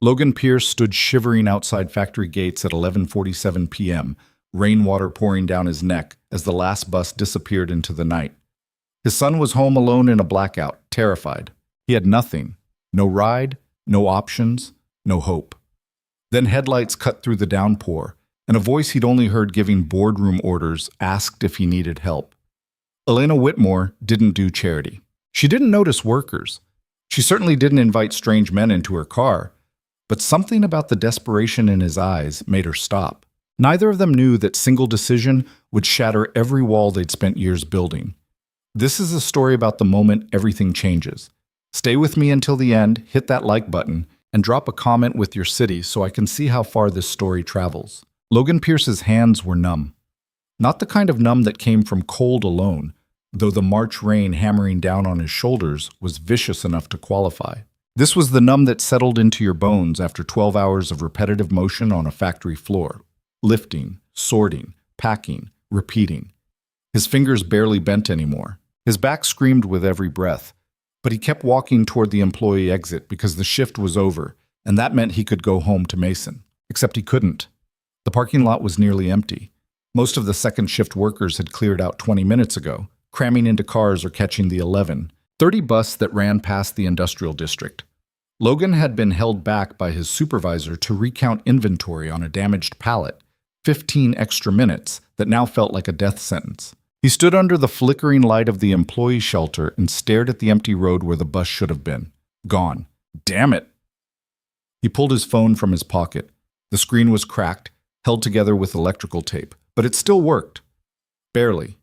Logan Pierce stood shivering outside factory gates at 11:47 p.m., rainwater pouring down his neck as the last bus disappeared into the night. His son was home alone in a blackout, terrified. He had nothing. No ride, no options, no hope. Then headlights cut through the downpour, and a voice he'd only heard giving boardroom orders asked if he needed help. Elena Whitmore didn't do charity. She didn't notice workers. She certainly didn't invite strange men into her car, but something about the desperation in his eyes made her stop. Neither of them knew that single decision would shatter every wall they'd spent years building. This is a story about the moment everything changes. Stay with me until the end, hit that like button, and drop a comment with your city so I can see how far this story travels. Logan Pierce's hands were numb. Not the kind of numb that came from cold alone, though the March rain hammering down on his shoulders was vicious enough to qualify. This was the numb that settled into your bones after 12 hours of repetitive motion on a factory floor. Lifting, sorting, packing, repeating. His fingers barely bent anymore. His back screamed with every breath, but he kept walking toward the employee exit because the shift was over, and that meant he could go home to Mason. Except he couldn't. The parking lot was nearly empty. Most of the second shift workers had cleared out 20 minutes ago, cramming into cars or catching the 11:30 bus that ran past the industrial district. Logan had been held back by his supervisor to recount inventory on a damaged pallet, 15 extra minutes that now felt like a death sentence. He stood under the flickering light of the employee shelter and stared at the empty road where the bus should have been. Gone. Damn it! He pulled his phone from his pocket. The screen was cracked, held together with electrical tape, but it still worked. Barely.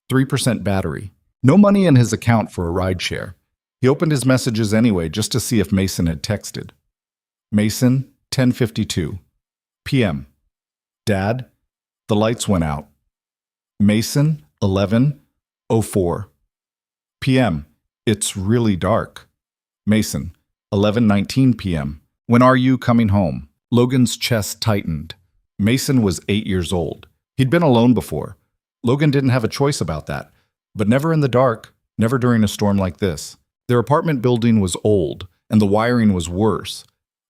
3% battery. No money in his account for a rideshare. He opened his messages anyway just to see if Mason had texted. Mason, 10:52 p.m. Dad, the lights went out. Mason, 11:04 p.m. It's really dark. Mason, 11:19 p.m. When are you coming home? Logan's chest tightened. Mason was 8 years old. He'd been alone before. Logan didn't have a choice about that, but never in the dark, never during a storm like this. Their apartment building was old, and the wiring was worse.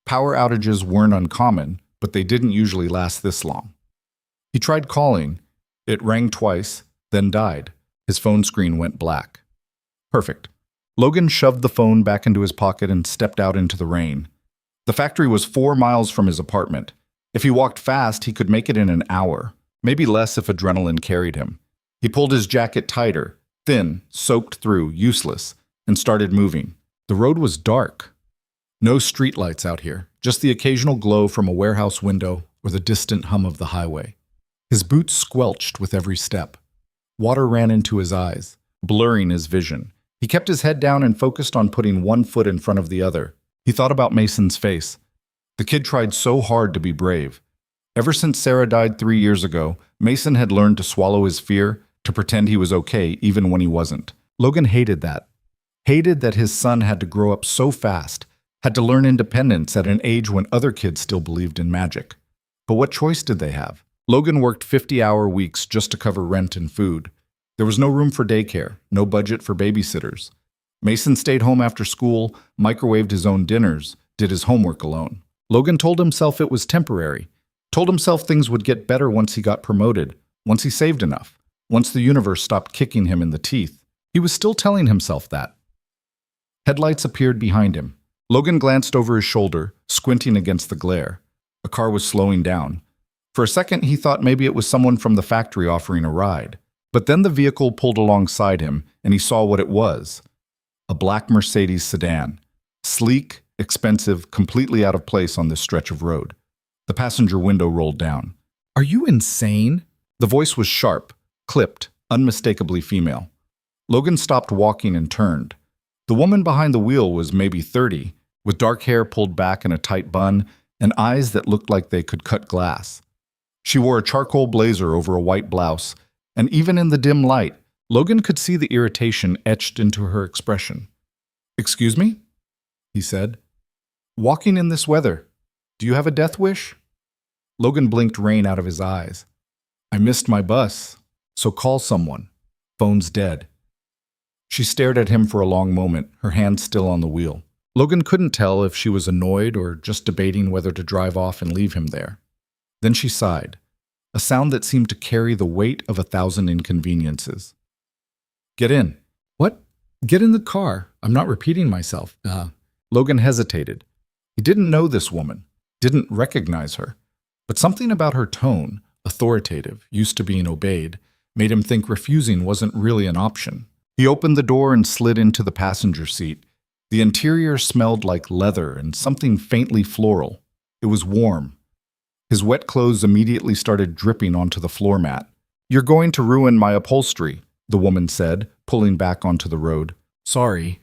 Power outages weren't uncommon, but they didn't usually last this long. He tried calling. It rang twice, then died. His phone screen went black. Perfect. Logan shoved the phone back into his pocket and stepped out into the rain. The factory was 4 miles from his apartment. If he walked fast, he could make it in an hour, maybe less if adrenaline carried him. He pulled his jacket tighter, thin, soaked through, useless, and started moving. The road was dark. No streetlights out here, just the occasional glow from a warehouse window or the distant hum of the highway. His boots squelched with every step. Water ran into his eyes, blurring his vision. He kept his head down and focused on putting one foot in front of the other. He thought about Mason's face. The kid tried so hard to be brave. Ever since Sarah died 3 years ago, Mason had learned to swallow his fear, to pretend he was okay even when he wasn't. Logan hated that. Hated that his son had to grow up so fast, had to learn independence at an age when other kids still believed in magic. But what choice did they have? Logan worked 50-hour weeks just to cover rent and food. There was no room for daycare, no budget for babysitters. Mason stayed home after school, microwaved his own dinners, did his homework alone. Logan told himself it was temporary, told himself things would get better once he got promoted, once he saved enough, once the universe stopped kicking him in the teeth. He was still telling himself that. Headlights appeared behind him. Logan glanced over his shoulder, squinting against the glare. A car was slowing down. For a second, he thought maybe it was someone from the factory offering a ride. But then the vehicle pulled alongside him, and he saw what it was. A black Mercedes sedan. Sleek, expensive, completely out of place on this stretch of road. The passenger window rolled down. "Are you insane?" The voice was sharp, clipped, unmistakably female. Logan stopped walking and turned. The woman behind the wheel was maybe 30, with dark hair pulled back in a tight bun and eyes that looked like they could cut glass. She wore a charcoal blazer over a white blouse, and even in the dim light, Logan could see the irritation etched into her expression. "Excuse me?" he said. "Walking in this weather. Do you have a death wish?" Logan blinked rain out of his eyes. "I missed my bus, so call someone. Phone's dead." She stared at him for a long moment, her hand still on the wheel. Logan couldn't tell if she was annoyed or just debating whether to drive off and leave him there. Then she sighed, a sound that seemed to carry the weight of 1,000 inconveniences. Get in. What? Get in the car. I'm not repeating myself. Logan hesitated. He didn't know this woman, didn't recognize her, but something about her tone, authoritative, used to being obeyed, made him think refusing wasn't really an option. He opened the door and slid into the passenger seat. The interior smelled like leather and something faintly floral. It was warm. His wet clothes immediately started dripping onto the floor mat. "You're going to ruin my upholstery," the woman said, pulling back onto the road. "Sorry."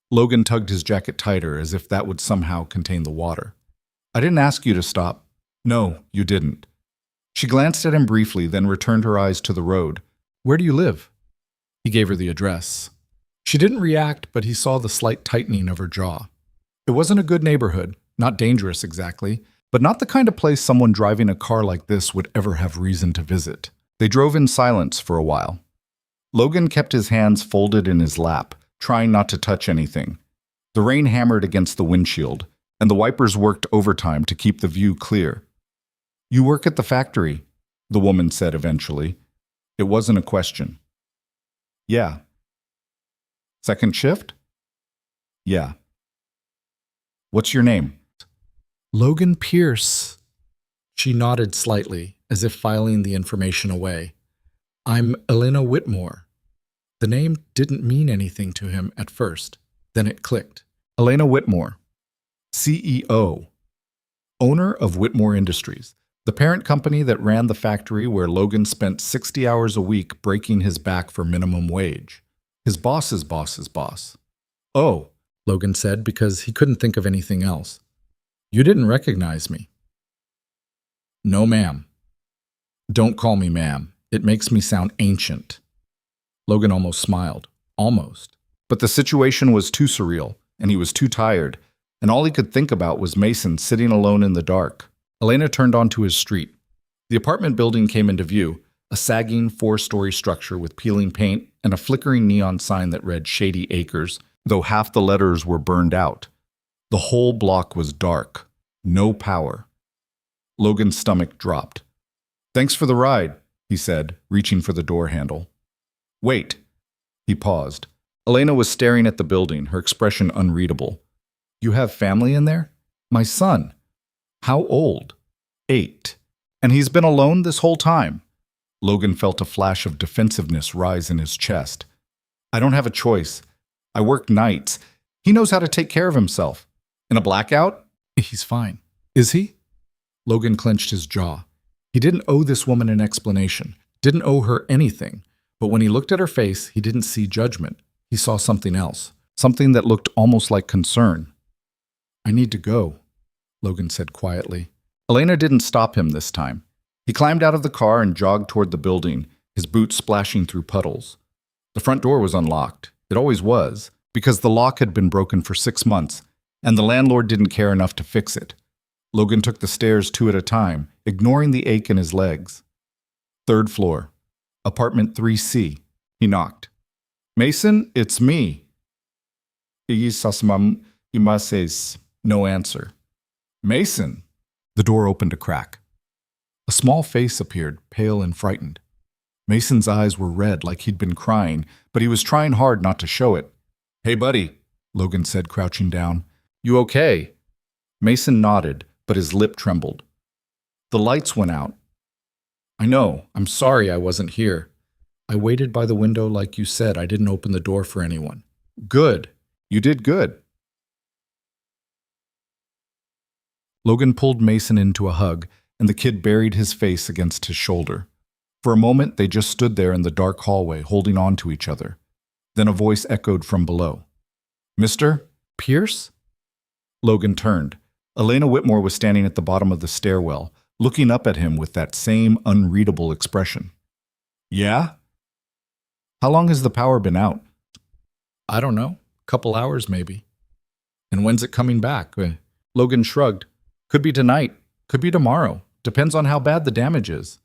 Logan tugged his jacket tighter as if that would somehow contain the water. "I didn't ask you to stop." "No, you didn't." She glanced at him briefly, then returned her eyes to the road. "Where do you live?" He gave her the address. She didn't react, but he saw the slight tightening of her jaw. It wasn't a good neighborhood, not dangerous exactly, but not the kind of place someone driving a car like this would ever have reason to visit. They drove in silence for a while. Logan kept his hands folded in his lap, trying not to touch anything. The rain hammered against the windshield, and the wipers worked overtime to keep the view clear. "You work at the factory," the woman said eventually. It wasn't a question. "Yeah." "Second shift?" "Yeah." "What's your name?" "Logan Pierce." She nodded slightly, as if filing the information away. "I'm Elena Whitmore." The name didn't mean anything to him at first. Then it clicked. Elena Whitmore, CEO, owner of Whitmore Industries, the parent company that ran the factory where Logan spent 60 hours a week breaking his back for minimum wage. His boss's boss's boss. "Oh," Logan said because he couldn't think of anything else. "You didn't recognize me." "No, ma'am." "Don't call me ma'am. It makes me sound ancient." Logan almost smiled. Almost. But the situation was too surreal, and he was too tired, and all he could think about was Mason sitting alone in the dark. Elena turned onto his street. The apartment building came into view, a sagging 4-story structure with peeling paint and a flickering neon sign that read Shady Acres, though half the letters were burned out. The whole block was dark. No power. Logan's stomach dropped. "Thanks for the ride," he said, reaching for the door handle. "Wait." He paused. Elena was staring at the building, her expression unreadable. "You have family in there?" "My son." "How old?" 8. "And he's been alone this whole time?" Logan felt a flash of defensiveness rise in his chest. "I don't have a choice. I work nights. He knows how to take care of himself." "In a blackout?" "He's fine." "Is he?" Logan clenched his jaw. He didn't owe this woman an explanation, didn't owe her anything. But when he looked at her face, he didn't see judgment. He saw something else, something that looked almost like concern. "I need to go," Logan said quietly. Elena didn't stop him this time. He climbed out of the car and jogged toward the building, his boots splashing through puddles. The front door was unlocked. It always was, because the lock had been broken for 6 months, and the landlord didn't care enough to fix it. Logan took the stairs 2 at a time, ignoring the ache in his legs. 3rd floor. Apartment 3C. He knocked. "Mason, it's me." No answer. "Mason." The door opened a crack. A small face appeared, pale and frightened. Mason's eyes were red like he'd been crying, but he was trying hard not to show it. "Hey, buddy," Logan said, crouching down. "You okay?" Mason nodded, but his lip trembled. "The lights went out." "I know. I'm sorry I wasn't here. I waited by the window like you said. I didn't open the door for anyone." "Good. You did good." Logan pulled Mason into a hug, and the kid buried his face against his shoulder. For a moment, they just stood there in the dark hallway, holding on to each other. Then a voice echoed from below. "Mr. Pierce?" Logan turned. Elena Whitmore was standing at the bottom of the stairwell, looking up at him with that same unreadable expression. "Yeah?" "How long has the power been out?" "I don't know. Couple hours, maybe." "And when's it coming back?" Logan shrugged. "Could be tonight. Could be tomorrow. Depends on how bad the damage is."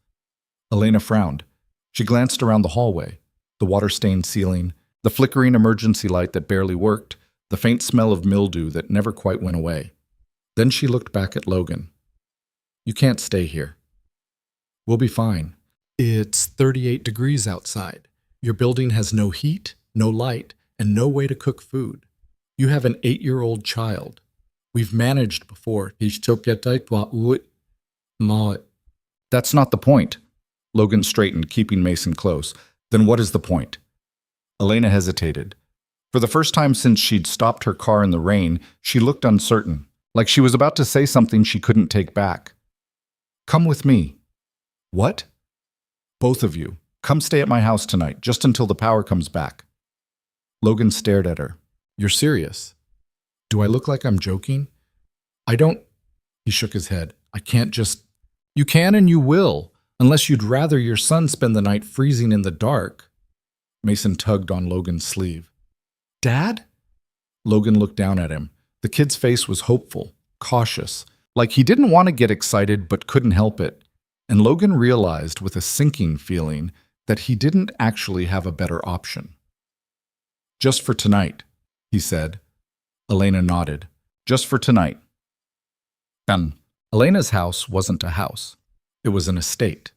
Elena frowned. She glanced around the hallway. The water-stained ceiling, the flickering emergency light that barely worked, the faint smell of mildew that never quite went away. Then she looked back at Logan. You can't stay here. We'll be fine. It's 38 degrees outside. Your building has no heat, no light, and no way to cook food. You have an 8-year-old child. We've managed before. That's not the point. Logan straightened, keeping Mason close. Then what is the point? Elena hesitated. For the first time since she'd stopped her car in the rain, she looked uncertain, like she was about to say something she couldn't take back. Come with me. What? Both of you. Come stay at my house tonight, just until the power comes back. Logan stared at her. You're serious? Do I look like I'm joking? I don't... He shook his head. I can't just... You can and you will, unless you'd rather your son spend the night freezing in the dark. Mason tugged on Logan's sleeve. Dad? Logan looked down at him. The kid's face was hopeful, cautious, like he didn't want to get excited but couldn't help it. And Logan realized with a sinking feeling that he didn't actually have a better option. Just for tonight, he said. Elena nodded. Just for tonight. Elena's house wasn't a house. It was an estate.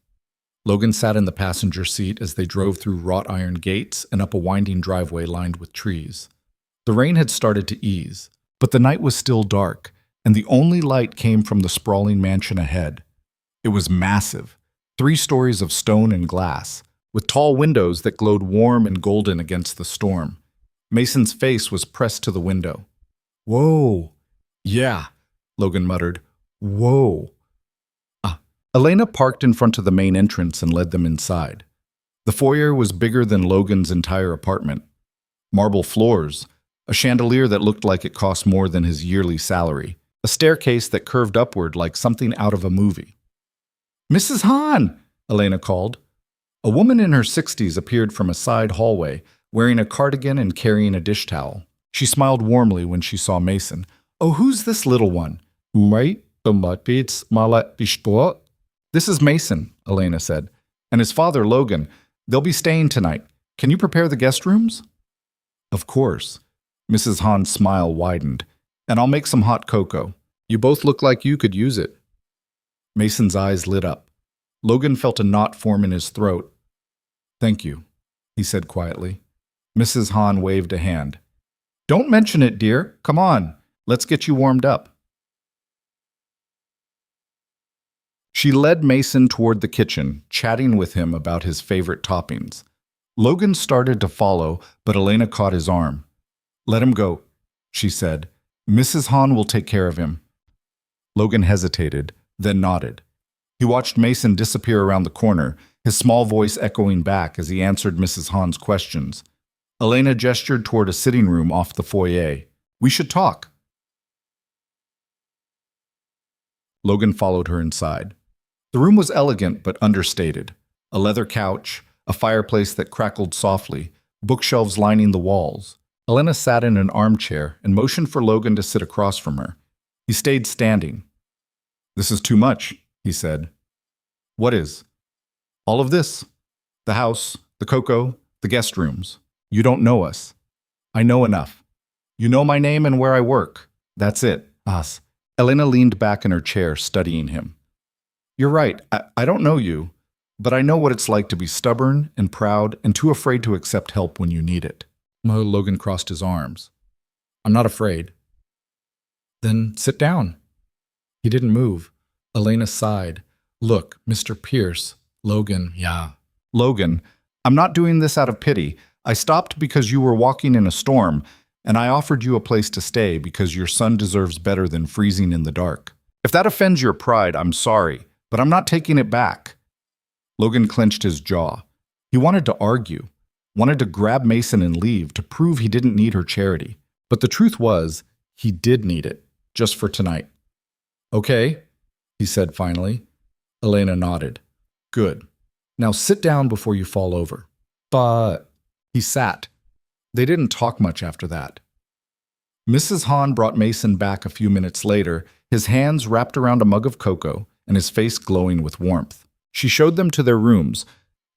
Logan sat in the passenger seat as they drove through wrought iron gates and up a winding driveway lined with trees. The rain had started to ease, but the night was still dark, and the only light came from the sprawling mansion ahead. It was massive, 3 stories of stone and glass, with tall windows that glowed warm and golden against the storm. Mason's face was pressed to the window. Whoa. Yeah, Logan muttered. Whoa. Elena parked in front of the main entrance and led them inside. The foyer was bigger than Logan's entire apartment. Marble floors, a chandelier that looked like it cost more than his yearly salary, a staircase that curved upward like something out of a movie. Mrs. Hahn, Elena called. A woman in her 60s appeared from a side hallway, wearing a cardigan and carrying a dish towel. She smiled warmly when she saw Mason. Oh, who's this little one? This is Mason, Elena said, and his father, Logan. They'll be staying tonight. Can you prepare the guest rooms? Of course. Mrs. Hahn's smile widened. And I'll make some hot cocoa. You both look like you could use it. Mason's eyes lit up. Logan felt a knot form in his throat. Thank you, he said quietly. Mrs. Hahn waved a hand. Don't mention it, dear. Come on. Let's get you warmed up. She led Mason toward the kitchen, chatting with him about his favorite toppings. Logan started to follow, but Elena caught his arm. Let him go, she said. Mrs. Hahn will take care of him. Logan hesitated, then nodded. He watched Mason disappear around the corner, his small voice echoing back as he answered Mrs. Hahn's questions. Elena gestured toward a sitting room off the foyer. We should talk. Logan followed her inside. The room was elegant but understated. A leather couch, a fireplace that crackled softly, bookshelves lining the walls. Elena sat in an armchair and motioned for Logan to sit across from her. He stayed standing. This is too much, he said. What is? All of this. The house, the cocoa, the guest rooms. You don't know us. I know enough. You know my name and where I work. That's it. Us. Elena leaned back in her chair, studying him. You're right. I don't know you, but I know what it's like to be stubborn and proud and too afraid to accept help when you need it. Logan crossed his arms. I'm not afraid. Then sit down. He didn't move. Elena sighed. Look, Mr. Pierce. Logan, yeah. Logan, I'm not doing this out of pity. I stopped because you were walking in a storm, and I offered you a place to stay because your son deserves better than freezing in the dark. If that offends your pride, I'm sorry, but I'm not taking it back. Logan clenched his jaw. He wanted to argue, wanted to grab Mason and leave to prove he didn't need her charity. But the truth was, he did need it, just for tonight. Okay, he said finally. Elena nodded. Good. Now sit down before you fall over. But he sat. They didn't talk much after that. Mrs. Hahn brought Mason back a few minutes later, his hands wrapped around a mug of cocoa and his face glowing with warmth. She showed them to their rooms,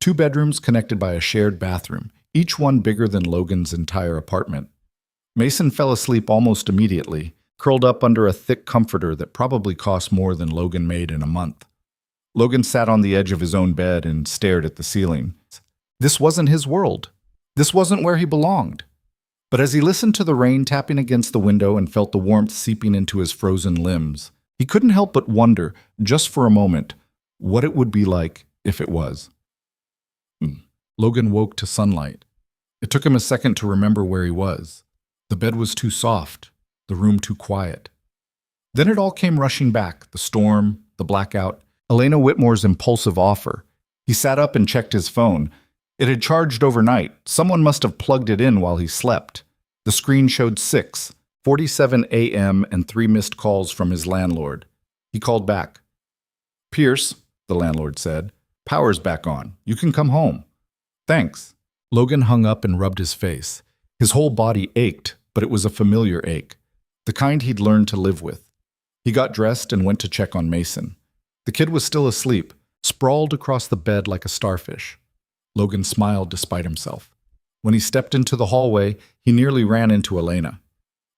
2 bedrooms connected by a shared bathroom, each one bigger than Logan's entire apartment. Mason fell asleep almost immediately, curled up under a thick comforter that probably cost more than Logan made in a month. Logan sat on the edge of his own bed and stared at the ceiling. This wasn't his world. This wasn't where he belonged. But as he listened to the rain tapping against the window and felt the warmth seeping into his frozen limbs, he couldn't help but wonder, just for a moment, what it would be like if it was. Logan woke to sunlight. It took him a second to remember where he was. The bed was too soft, the room too quiet. Then it all came rushing back, the storm, the blackout, Elena Whitmore's impulsive offer. He sat up and checked his phone. It had charged overnight. Someone must have plugged it in while he slept. The screen showed 6:47 a.m. and 3 missed calls from his landlord. He called back. "Pierce," the landlord said, "power's back on. You can come home." "Thanks." Logan hung up and rubbed his face. His whole body ached, but it was a familiar ache, the kind he'd learned to live with. He got dressed and went to check on Mason. The kid was still asleep, sprawled across the bed like a starfish. Logan smiled despite himself. When he stepped into the hallway, he nearly ran into Elena.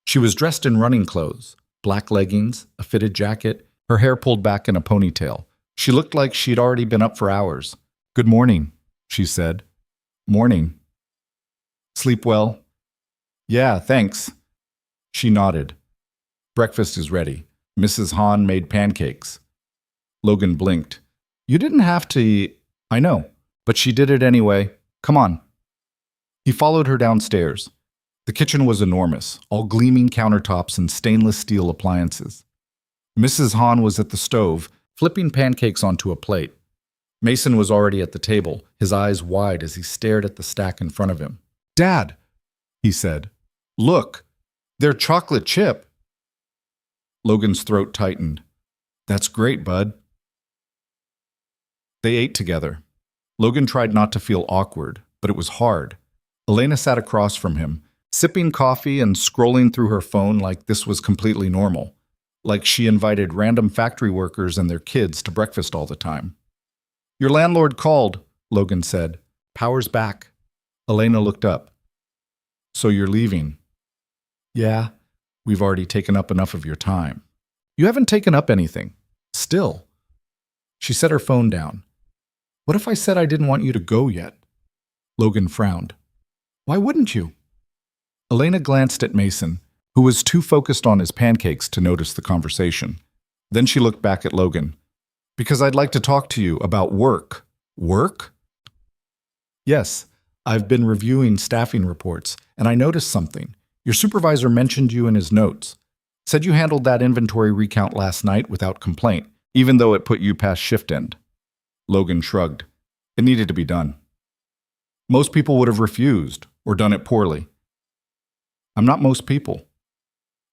She was dressed in running clothes, black leggings, a fitted jacket, her hair pulled back in a ponytail. She looked like she'd already been up for hours. "Good morning," she said. "Morning." "Sleep well?" "Yeah, thanks." She nodded. "Breakfast is ready. Mrs. Hahn made pancakes." Logan blinked. "You didn't have to eat." "I know, but she did it anyway. Come on." He followed her downstairs. The kitchen was enormous, all gleaming countertops and stainless steel appliances. Mrs. Hahn was at the stove, flipping pancakes onto a plate. Mason was already at the table, his eyes wide as he stared at the stack in front of him. "Dad," he said, "look, they're chocolate chip." Logan's throat tightened. "That's great, bud." They ate together. Logan tried not to feel awkward, but it was hard. Elena sat across from him, sipping coffee and scrolling through her phone like this was completely normal, like she invited random factory workers and their kids to breakfast all the time. "Your landlord called," Logan said. "Power's back." Elena looked up. "So you're leaving?" "Yeah, we've already taken up enough of your time." "You haven't taken up anything. Still." She set her phone down. "What if I said I didn't want you to go yet?" Logan frowned. "Why wouldn't you?" Elena glanced at Mason, who was too focused on his pancakes to notice the conversation. Then she looked back at Logan. "Because I'd like to talk to you about work." "Work?" "Yes, I've been reviewing staffing reports, and I noticed something. Your supervisor mentioned you in his notes. Said you handled that inventory recount last night without complaint, even though it put you past shift end." Logan shrugged. It needed to be done. Most people would have refused or done it poorly. "I'm not most people."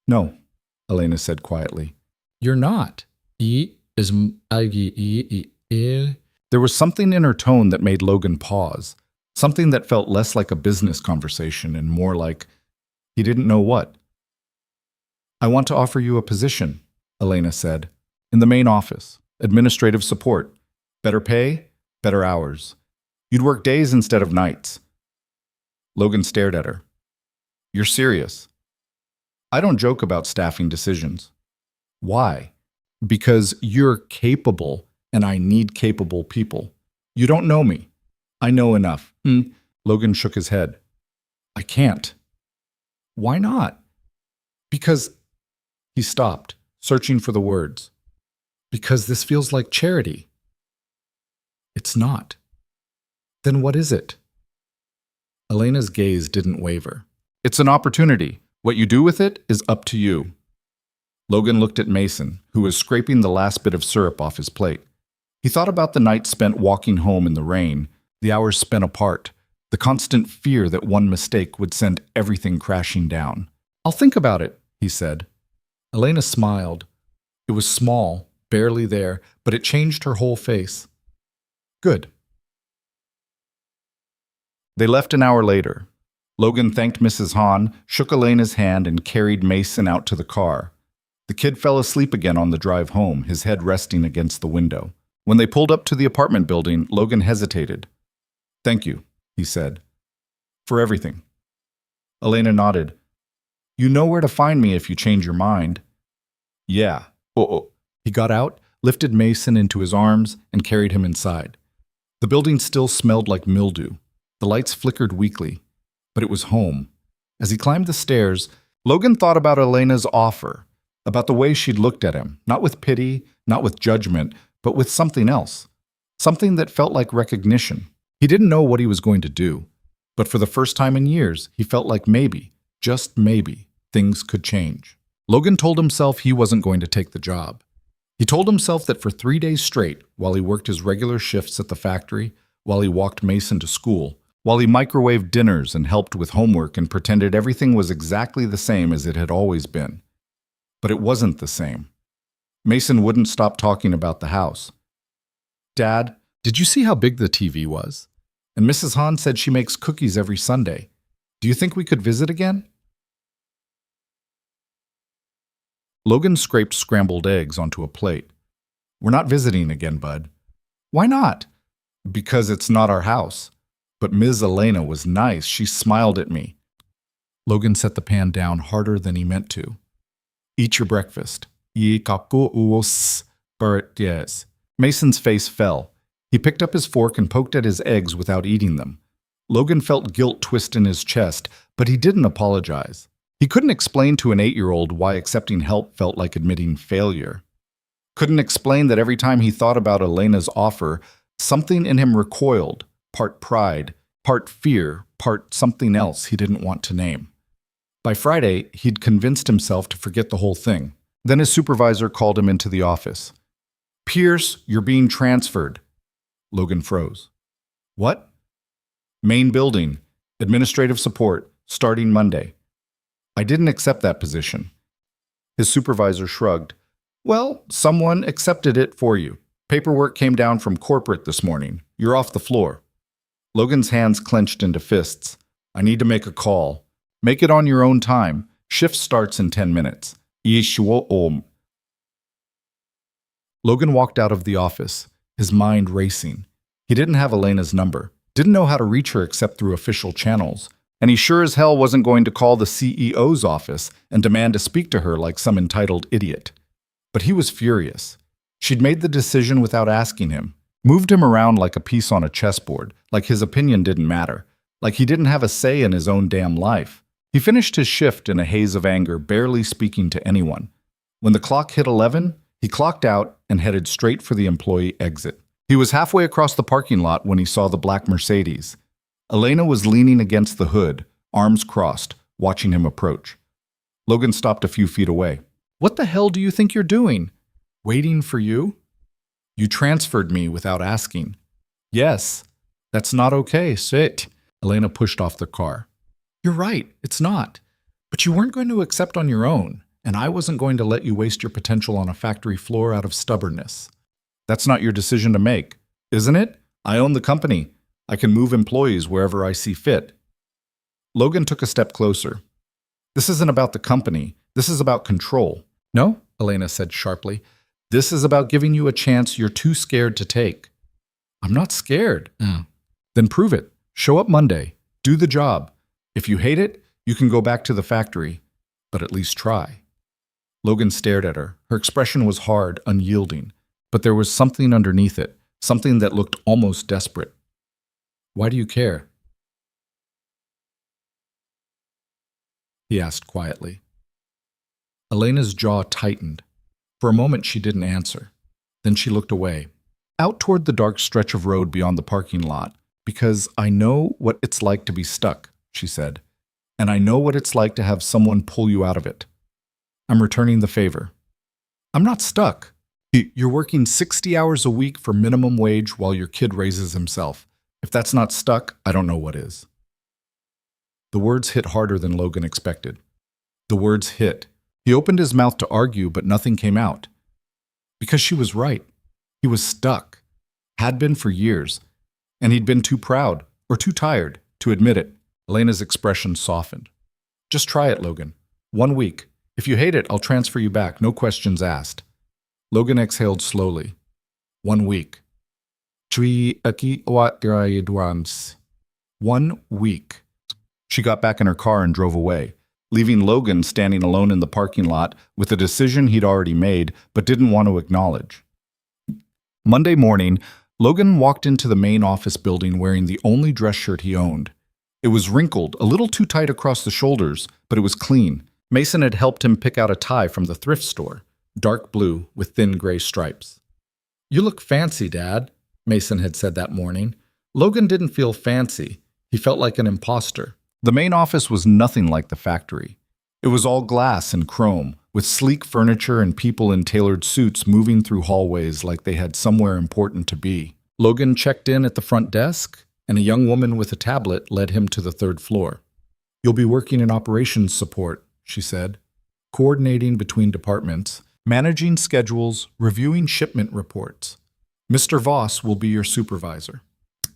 "No," Elena said quietly. "You're not." There was something in her tone that made Logan pause, something that felt less like a business conversation and more like he didn't know what. "I want to offer you a position," Elena said, "in the main office, administrative support. Better pay, better hours. You'd work days instead of nights." Logan stared at her. "You're serious?" "I don't joke about staffing decisions." "Why?" "Because you're capable, and I need capable people. You don't know me." "I know enough." Logan shook his head. "I can't." "Why not?" "Because—" He stopped, searching for the words. "Because this feels like charity." "It's not." "Then what is it?" Elena's gaze didn't waver. "It's an opportunity. What you do with it is up to you." Logan looked at Mason, who was scraping the last bit of syrup off his plate. He thought about the night spent walking home in the rain, the hours spent apart, the constant fear that one mistake would send everything crashing down. "I'll think about it," he said. Elena smiled. It was small, barely there, but it changed her whole face. "Good." They left an hour later. Logan thanked Mrs. Hahn, shook Elena's hand, and carried Mason out to the car. The kid fell asleep again on the drive home, his head resting against the window. When they pulled up to the apartment building, Logan hesitated. "Thank you," he said. "For everything." Elena nodded. You know where to find me if you change your mind. Yeah. Oh. He got out, lifted Mason into his arms, and carried him inside. The building still smelled like mildew. The lights flickered weakly, but it was home. As he climbed the stairs, Logan thought about Elena's offer, about the way she'd looked at him, not with pity, not with judgment, but with something else, something that felt like recognition. He didn't know what he was going to do, but for the first time in years, he felt like maybe, just maybe, things could change. Logan told himself he wasn't going to take the job. He told himself that for 3 days straight, while he worked his regular shifts at the factory, while he walked Mason to school, while he microwaved dinners and helped with homework and pretended everything was exactly the same as it had always been. But it wasn't the same. Mason wouldn't stop talking about the house. Dad, did you see how big the TV was? And Mrs. Han said she makes cookies every Sunday. Do you think we could visit again? Logan scraped scrambled eggs onto a plate. We're not visiting again, Bud. Why not? Because it's not our house. But Ms. Elena was nice. She smiled at me. Logan set the pan down harder than he meant to. Eat your breakfast. Mason's face fell. He picked up his fork and poked at his eggs without eating them. Logan felt guilt twist in his chest, but he didn't apologize. He couldn't explain to an 8-year-old why accepting help felt like admitting failure. Couldn't explain that every time he thought about Elena's offer, something in him recoiled, part pride, part fear, part something else he didn't want to name. By Friday, he'd convinced himself to forget the whole thing. Then his supervisor called him into the office. Pierce, you're being transferred. Logan froze. What? Main building, administrative support, starting Monday. I didn't accept that position. His supervisor shrugged. Well, someone accepted it for you. Paperwork came down from corporate this morning. You're off the floor. Logan's hands clenched into fists. I need to make a call. Make it on your own time. Shift starts in 10 minutes. Logan walked out of the office, his mind racing. He didn't have Elena's number, didn't know how to reach her except through official channels, and he sure as hell wasn't going to call the CEO's office and demand to speak to her like some entitled idiot. But he was furious. She'd made the decision without asking him, moved him around like a piece on a chessboard, like his opinion didn't matter, like he didn't have a say in his own damn life. He finished his shift in a haze of anger, barely speaking to anyone. When the clock hit 11, he clocked out and headed straight for the employee exit. He was halfway across the parking lot when he saw the black Mercedes. Elena was leaning against the hood, arms crossed, watching him approach. Logan stopped a few feet away. What the hell do you think you're doing? Waiting for you? You transferred me without asking. Yes, that's not okay, sit. Elena pushed off the car. You're right, it's not. But you weren't going to accept on your own, and I wasn't going to let you waste your potential on a factory floor out of stubbornness. That's not your decision to make, isn't it? I own the company. I can move employees wherever I see fit. Logan took a step closer. This isn't about the company. This is about control. No, Elena said sharply. This is about giving you a chance you're too scared to take. I'm not scared. Then prove it. Show up Monday. Do the job. If you hate it, you can go back to the factory. But at least try. Logan stared at her. Her expression was hard, unyielding. But there was something underneath it, something that looked almost desperate. Why do you care? He asked quietly. Elena's jaw tightened. For a moment she didn't answer. Then she looked away, out toward the dark stretch of road beyond the parking lot. Because I know what it's like to be stuck, she said. And I know what it's like to have someone pull you out of it. I'm returning the favor. I'm not stuck. You're working 60 hours a week for minimum wage while your kid raises himself. If that's not stuck, I don't know what is. The words hit harder than Logan expected. The words hit. He opened his mouth to argue, but nothing came out. Because she was right. He was stuck. Had been for years. And he'd been too proud, or too tired, to admit it. Elena's expression softened. Just try it, Logan. 1 week. If you hate it, I'll transfer you back, no questions asked. Logan exhaled slowly. 1 week. 1 week. She got back in her car and drove away. leaving Logan standing alone in the parking lot with a decision he'd already made but didn't want to acknowledge. Monday morning, Logan walked into the main office building wearing the only dress shirt he owned. It was wrinkled, a little too tight across the shoulders, but it was clean. Mason had helped him pick out a tie from the thrift store, dark blue with thin gray stripes. "You look fancy, Dad," Mason had said that morning. Logan didn't feel fancy. He felt like an imposter. The main office was nothing like the factory. It was all glass and chrome, with sleek furniture and people in tailored suits moving through hallways like they had somewhere important to be. Logan checked in at the front desk, and a young woman with a tablet led him to the third floor. "You'll be working in operations support," she said, coordinating between departments, managing schedules, reviewing shipment reports. "Mr. Voss will be your supervisor."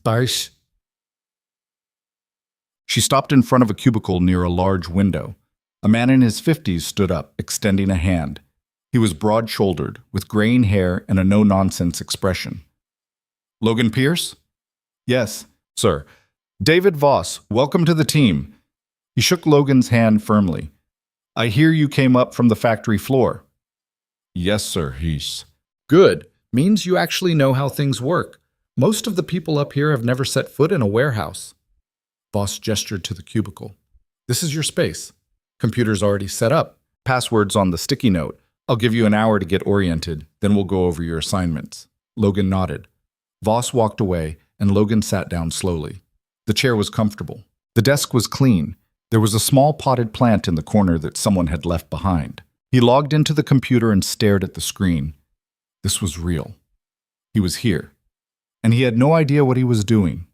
Baish. She stopped in front of a cubicle near a large window. A man in his 50s stood up, extending a hand. He was broad-shouldered, with graying hair and a no-nonsense expression. "Logan Pierce?" "Yes, sir." "David Voss, welcome to the team." He shook Logan's hand firmly. "I hear you came up from the factory floor." "Yes, sir, he's." "Good. Means you actually know how things work. Most of the people up here have never set foot in a warehouse." Voss gestured to the cubicle. "This is your space. Computer's already set up. Passwords on the sticky note. I'll give you an hour to get oriented, then we'll go over your assignments." Logan nodded. Voss walked away, and Logan sat down slowly. The chair was comfortable. The desk was clean. There was a small potted plant in the corner that someone had left behind. He logged into the computer and stared at the screen. This was real. He was here. And he had no idea what he was doing.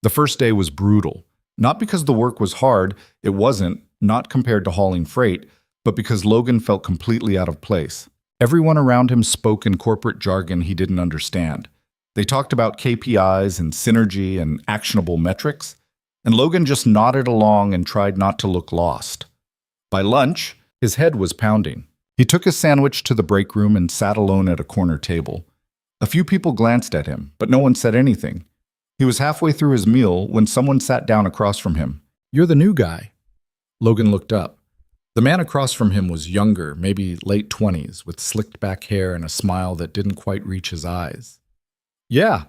The first day was brutal. Not because the work was hard, it wasn't, not compared to hauling freight, but because Logan felt completely out of place. Everyone around him spoke in corporate jargon he didn't understand. They talked about KPIs and synergy and actionable metrics, and Logan just nodded along and tried not to look lost. By lunch, his head was pounding. He took his sandwich to the break room and sat alone at a corner table. A few people glanced at him, but no one said anything. He was halfway through his meal when someone sat down across from him. "You're the new guy." Logan looked up. The man across from him was younger, maybe late 20s, with slicked back hair and a smile that didn't quite reach his eyes. "Yeah,"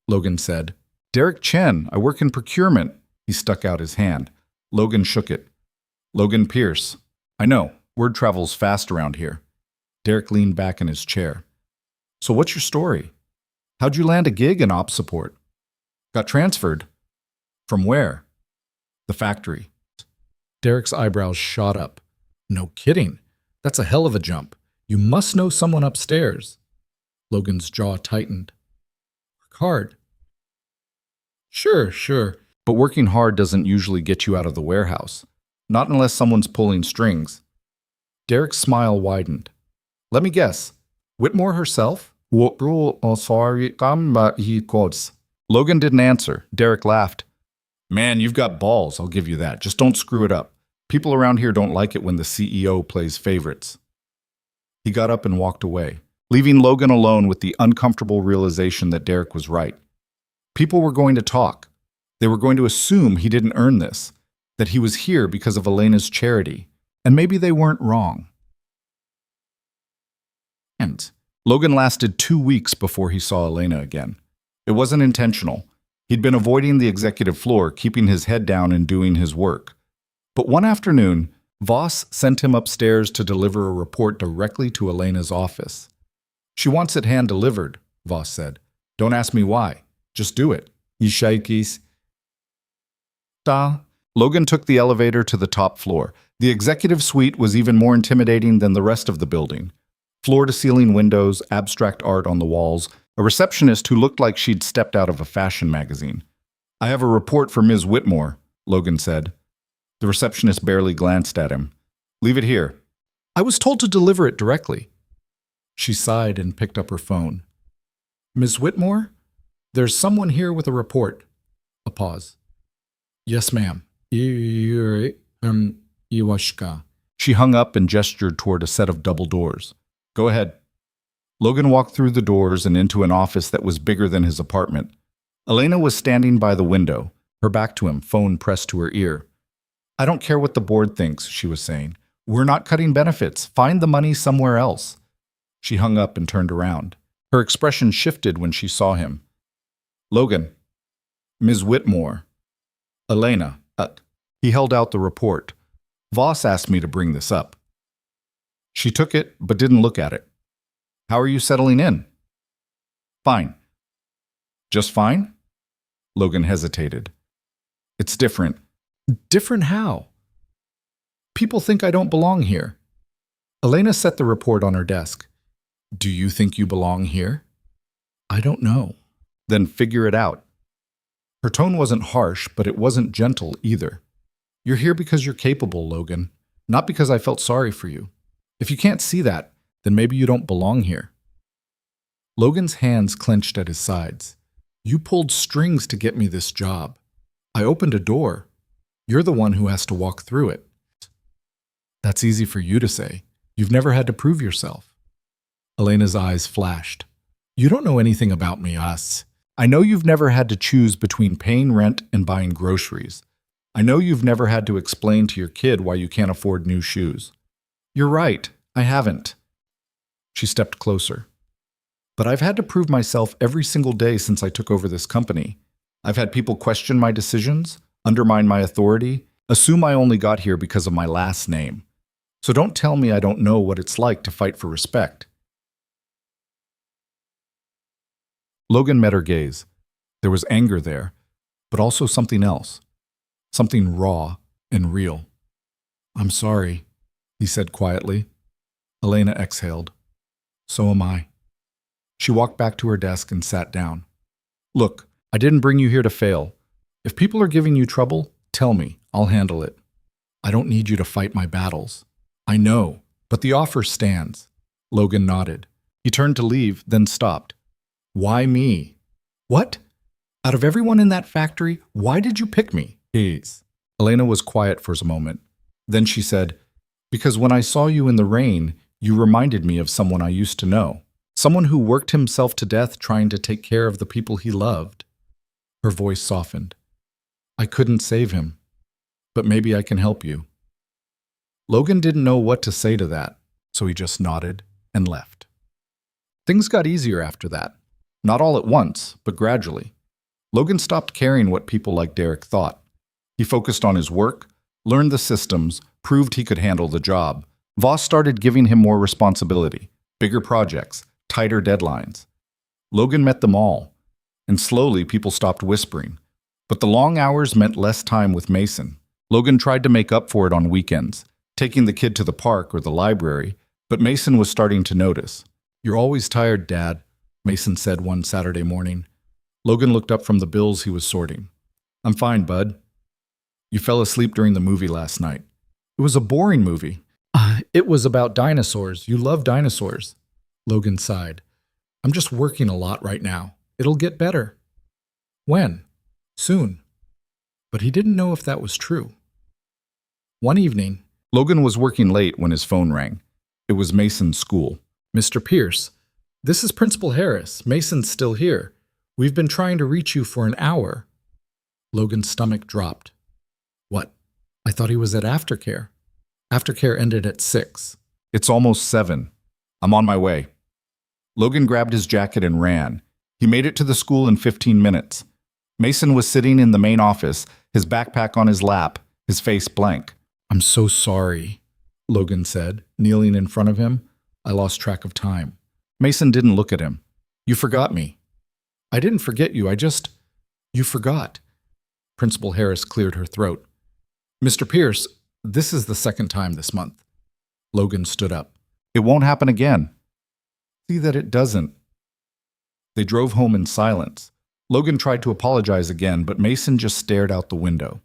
Logan said. "Derek Chen, I work in procurement." He stuck out his hand. Logan shook it. "Logan Pierce. I know, word travels fast around here." Derek leaned back in his chair. "So what's your story? How'd you land a gig in ops support?" "Got transferred." "From where?" "The factory." Derek's eyebrows shot up. "No kidding. That's a hell of a jump. You must know someone upstairs." Logan's jaw tightened. "Work hard." Sure. But working hard doesn't usually get you out of the warehouse. Not unless someone's pulling strings." Derek's smile widened. "Let me guess. Whitmore herself?" Logan didn't answer. Derek laughed. "Man, you've got balls, I'll give you that. Just don't screw it up. People around here don't like it when the CEO plays favorites." He got up and walked away, leaving Logan alone with the uncomfortable realization that Derek was right. People were going to talk. They were going to assume he didn't earn this, that he was here because of Elena's charity, and maybe they weren't wrong. And Logan lasted 2 weeks before he saw Elena again. It wasn't intentional. He'd been avoiding the executive floor, keeping his head down and doing his work. But one afternoon, Voss sent him upstairs to deliver a report directly to Elena's office. "She wants it hand-delivered," Voss said. "Don't ask me why. Just do it." Yishikis. Logan took the elevator to the top floor. The executive suite was even more intimidating than the rest of the building. Floor-to-ceiling windows, abstract art on the walls, a receptionist who looked like she'd stepped out of a fashion magazine. "I have a report for Ms. Whitmore," Logan said. The receptionist barely glanced at him. "Leave it here." "I was told to deliver it directly." She sighed and picked up her phone. "Ms. Whitmore? There's someone here with a report." A pause. "Yes, ma'am." Iwashka. She hung up and gestured toward a set of double doors. "Go ahead." Logan walked through the doors and into an office that was bigger than his apartment. Elena was standing by the window, her back to him, phone pressed to her ear. I don't care what the board thinks, she was saying. We're not cutting benefits. Find the money somewhere else. She hung up and turned around. Her expression shifted when she saw him. Logan. Ms. Whitmore. Elena. He held out the report. Voss asked me to bring this up. She took it, but didn't look at it. How are you settling in? Fine. Just fine? Logan hesitated. It's different. Different how? People think I don't belong here. Elena set the report on her desk. Do you think you belong here? I don't know. Then figure it out. Her tone wasn't harsh, but it wasn't gentle either. You're here because you're capable, Logan, not because I felt sorry for you. If you can't see that, then maybe you don't belong here. Logan's hands clenched at his sides. You pulled strings to get me this job. I opened a door. You're the one who has to walk through it. That's easy for you to say. You've never had to prove yourself. Elena's eyes flashed. You don't know anything about me, us. I know you've never had to choose between paying rent and buying groceries. I know you've never had to explain to your kid why you can't afford new shoes. You're right, I haven't. She stepped closer. But I've had to prove myself every single day since I took over this company. I've had people question my decisions, undermine my authority, assume I only got here because of my last name. So don't tell me I don't know what it's like to fight for respect. Logan met her gaze. There was anger there, but also something else. Something raw and real. I'm sorry, he said quietly. Elena exhaled. So am I. She walked back to her desk and sat down. Look, I didn't bring you here to fail. If people are giving you trouble, tell me. I'll handle it. I don't need you to fight my battles. I know, but the offer stands. Logan nodded. He turned to leave, then stopped. Why me? What? Out of everyone in that factory, why did you pick me? Please. Elena was quiet for a moment. Then she said, because when I saw you in the rain, you reminded me of someone I used to know. Someone who worked himself to death trying to take care of the people he loved. Her voice softened. I couldn't save him, but maybe I can help you. Logan didn't know what to say to that, so he just nodded and left. Things got easier after that. Not all at once, but gradually. Logan stopped caring what people like Derek thought. He focused on his work, learned the systems, proved he could handle the job. Voss started giving him more responsibility, bigger projects, tighter deadlines. Logan met them all, and slowly people stopped whispering. But the long hours meant less time with Mason. Logan tried to make up for it on weekends, taking the kid to the park or the library, but Mason was starting to notice. You're always tired, Dad, Mason said one Saturday morning. Logan looked up from the bills he was sorting. I'm fine, bud. You fell asleep during the movie last night. It was a boring movie. It was about dinosaurs. You love dinosaurs. Logan sighed. I'm just working a lot right now. It'll get better. When? Soon. But he didn't know if that was true. One evening, Logan was working late when his phone rang. It was Mason's school. Mr. Pierce, this is Principal Harris. Mason's still here. We've been trying to reach you for an hour. Logan's stomach dropped. What? I thought he was at aftercare. Aftercare ended at 6. It's almost 7. I'm on my way. Logan grabbed his jacket and ran. He made it to the school in 15 minutes. Mason was sitting in the main office, his backpack on his lap, his face blank. I'm so sorry, Logan said, kneeling in front of him. I lost track of time. Mason didn't look at him. You forgot me. I didn't forget you, You forgot. Principal Harris cleared her throat. Mr. Pierce, this is the second time this month. Logan stood up. It won't happen again. See that it doesn't. They drove home in silence. Logan tried to apologize again, but Mason just stared out the window.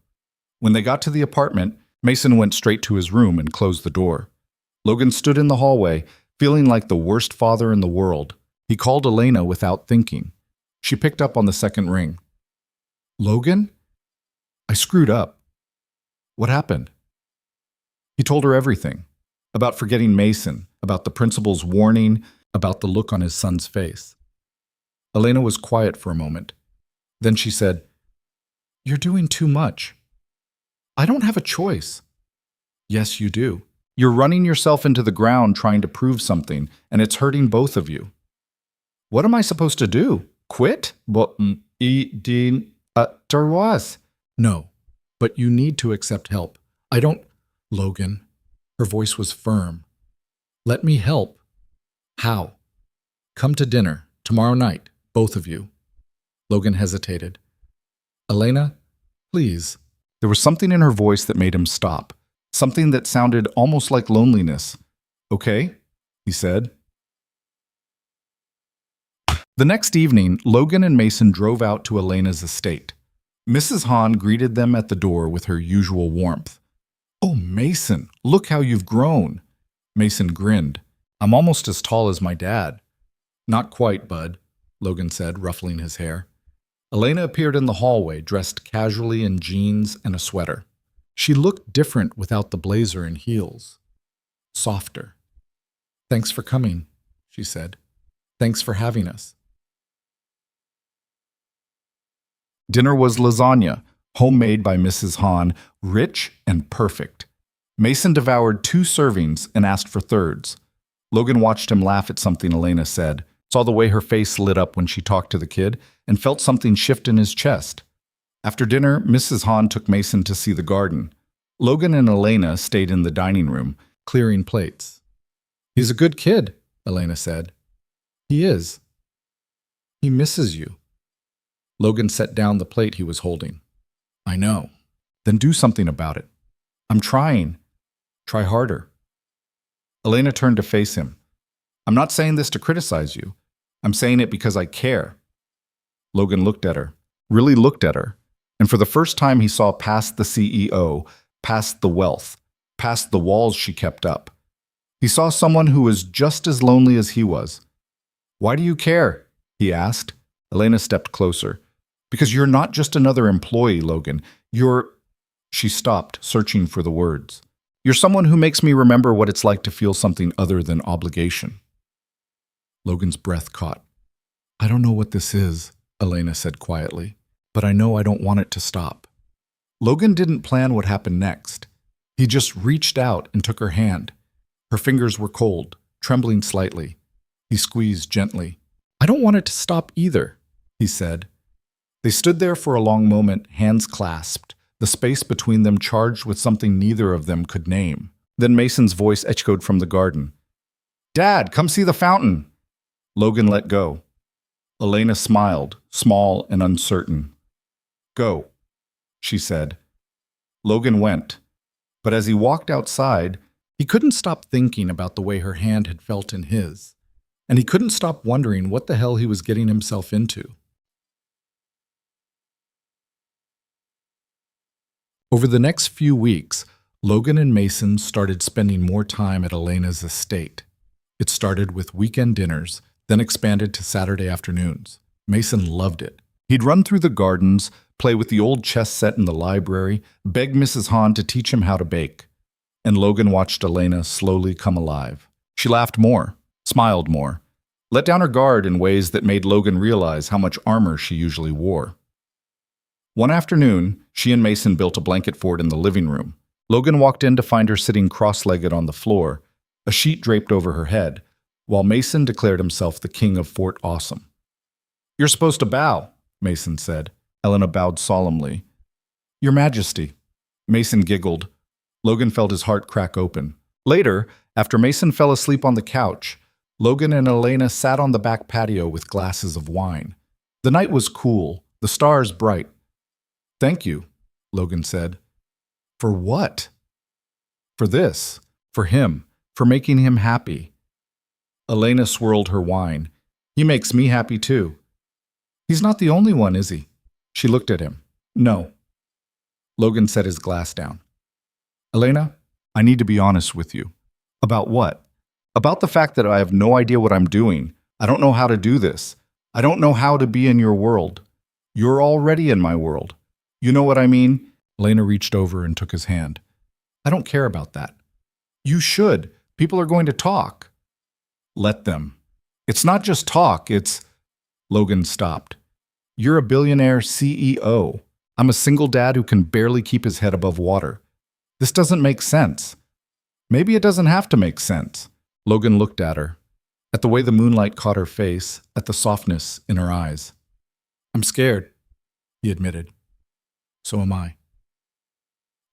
When they got to the apartment, Mason went straight to his room and closed the door. Logan stood in the hallway, feeling like the worst father in the world. He called Elena without thinking. She picked up on the second ring. Logan? I screwed up. What happened? He told her everything. About forgetting Mason, about the principal's warning, about the look on his son's face. Elena was quiet for a moment. Then she said, You're doing too much. I don't have a choice. Yes, you do. You're running yourself into the ground trying to prove something, and it's hurting both of you. What am I supposed to do? Quit? But there was. No, but you need to accept help. I don't. Logan. Her voice was firm. Let me help. How? Come to dinner, tomorrow night, both of you. Logan hesitated. Elena, please. There was something in her voice that made him stop. Something that sounded almost like loneliness. Okay, he said. The next evening, Logan and Mason drove out to Elena's estate. Mrs. Hahn greeted them at the door with her usual warmth. Oh, Mason, look how you've grown. Mason grinned. I'm almost as tall as my dad. Not quite, bud, Logan said, ruffling his hair. Elena appeared in the hallway, dressed casually in jeans and a sweater. She looked different without the blazer and heels. Softer. Thanks for coming, she said. Thanks for having us. Dinner was lasagna, homemade by Mrs. Hahn, rich and perfect. Mason devoured 2 servings and asked for thirds. Logan watched him laugh at something Elena said, saw the way her face lit up when she talked to the kid, and felt something shift in his chest. After dinner, Mrs. Hahn took Mason to see the garden. Logan and Elena stayed in the dining room, clearing plates. He's a good kid, Elena said. He is. He misses you. Logan set down the plate he was holding. I know. Then do something about it. I'm trying. Try harder. Elena turned to face him. I'm not saying this to criticize you. I'm saying it because I care. Logan looked at her, really looked at her, and for the first time he saw past the CEO, past the wealth, past the walls she kept up. He saw someone who was just as lonely as he was. Why do you care? He asked. Elena stepped closer. Because you're not just another employee, Logan. You're... She stopped, searching for the words. You're someone who makes me remember what it's like to feel something other than obligation. Logan's breath caught. I don't know what this is, Elena said quietly, but I know I don't want it to stop. Logan didn't plan what happened next. He just reached out and took her hand. Her fingers were cold, trembling slightly. He squeezed gently. I don't want it to stop either, he said. They stood there for a long moment, hands clasped, the space between them charged with something neither of them could name. Then Mason's voice echoed from the garden. Dad, come see the fountain. Logan let go. Elena smiled, small and uncertain. Go, she said. Logan went. But as he walked outside, he couldn't stop thinking about the way her hand had felt in his. And he couldn't stop wondering what the hell he was getting himself into. Over the next few weeks, Logan and Mason started spending more time at Elena's estate. It started with weekend dinners, then expanded to Saturday afternoons. Mason loved it. He'd run through the gardens, play with the old chess set in the library, beg Mrs. Hahn to teach him how to bake. And Logan watched Elena slowly come alive. She laughed more, smiled more, let down her guard in ways that made Logan realize how much armor she usually wore. One afternoon, she and Mason built a blanket fort in the living room. Logan walked in to find her sitting cross-legged on the floor, a sheet draped over her head, while Mason declared himself the king of Fort Awesome. You're supposed to bow, Mason said. Elena bowed solemnly. Your Majesty. Mason giggled. Logan felt his heart crack open. Later, after Mason fell asleep on the couch, Logan and Elena sat on the back patio with glasses of wine. The night was cool, the stars bright. Thank you, Logan said. For what? For this, for him, for making him happy. Elena swirled her wine. He makes me happy too. He's not the only one, is he? She looked at him. No. Logan set his glass down. Elena, I need to be honest with you. About what? About the fact that I have no idea what I'm doing. I don't know how to do this. I don't know how to be in your world. You're already in my world. You know what I mean? Elena reached over and took his hand. I don't care about that. You should. People are going to talk. Let them. It's not just talk, it's... Logan stopped. You're a billionaire CEO. I'm a single dad who can barely keep his head above water. This doesn't make sense. Maybe it doesn't have to make sense. Logan looked at her, at the way the moonlight caught her face, at the softness in her eyes. I'm scared, he admitted. So am I.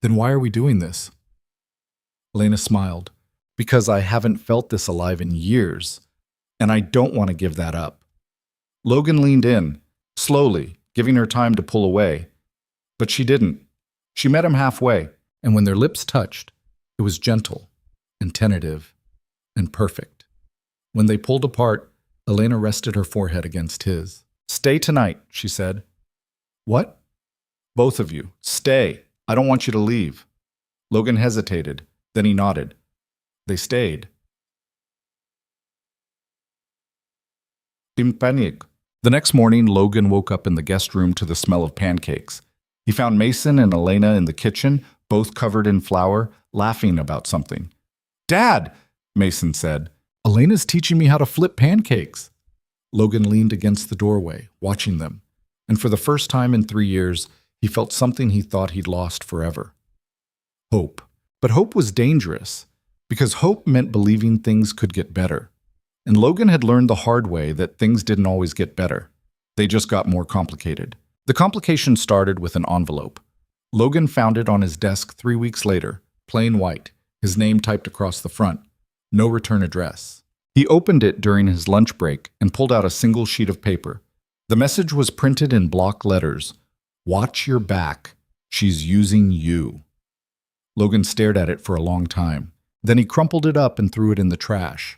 Then why are we doing this? Elena smiled. Because I haven't felt this alive in years, and I don't want to give that up. Logan leaned in, slowly, giving her time to pull away. But she didn't. She met him halfway, and when their lips touched, it was gentle and tentative and perfect. When they pulled apart, Elena rested her forehead against his. Stay tonight, she said. What? Both of you. Stay. I don't want you to leave. Logan hesitated. Then he nodded. They stayed. Panic. The next morning, Logan woke up in the guest room to the smell of pancakes. He found Mason and Elena in the kitchen, both covered in flour, laughing about something. Dad, Mason said, Elena's teaching me how to flip pancakes. Logan leaned against the doorway, watching them, and for the first time in 3 years, he felt something he thought he'd lost forever. Hope. But hope was dangerous, because hope meant believing things could get better. And Logan had learned the hard way that things didn't always get better. They just got more complicated. The complication started with an envelope. Logan found it on his desk 3 weeks later, plain white, his name typed across the front. No return address. He opened it during his lunch break and pulled out a single sheet of paper. The message was printed in block letters. Watch your back. She's using you. Logan stared at it for a long time. Then he crumpled it up and threw it in the trash.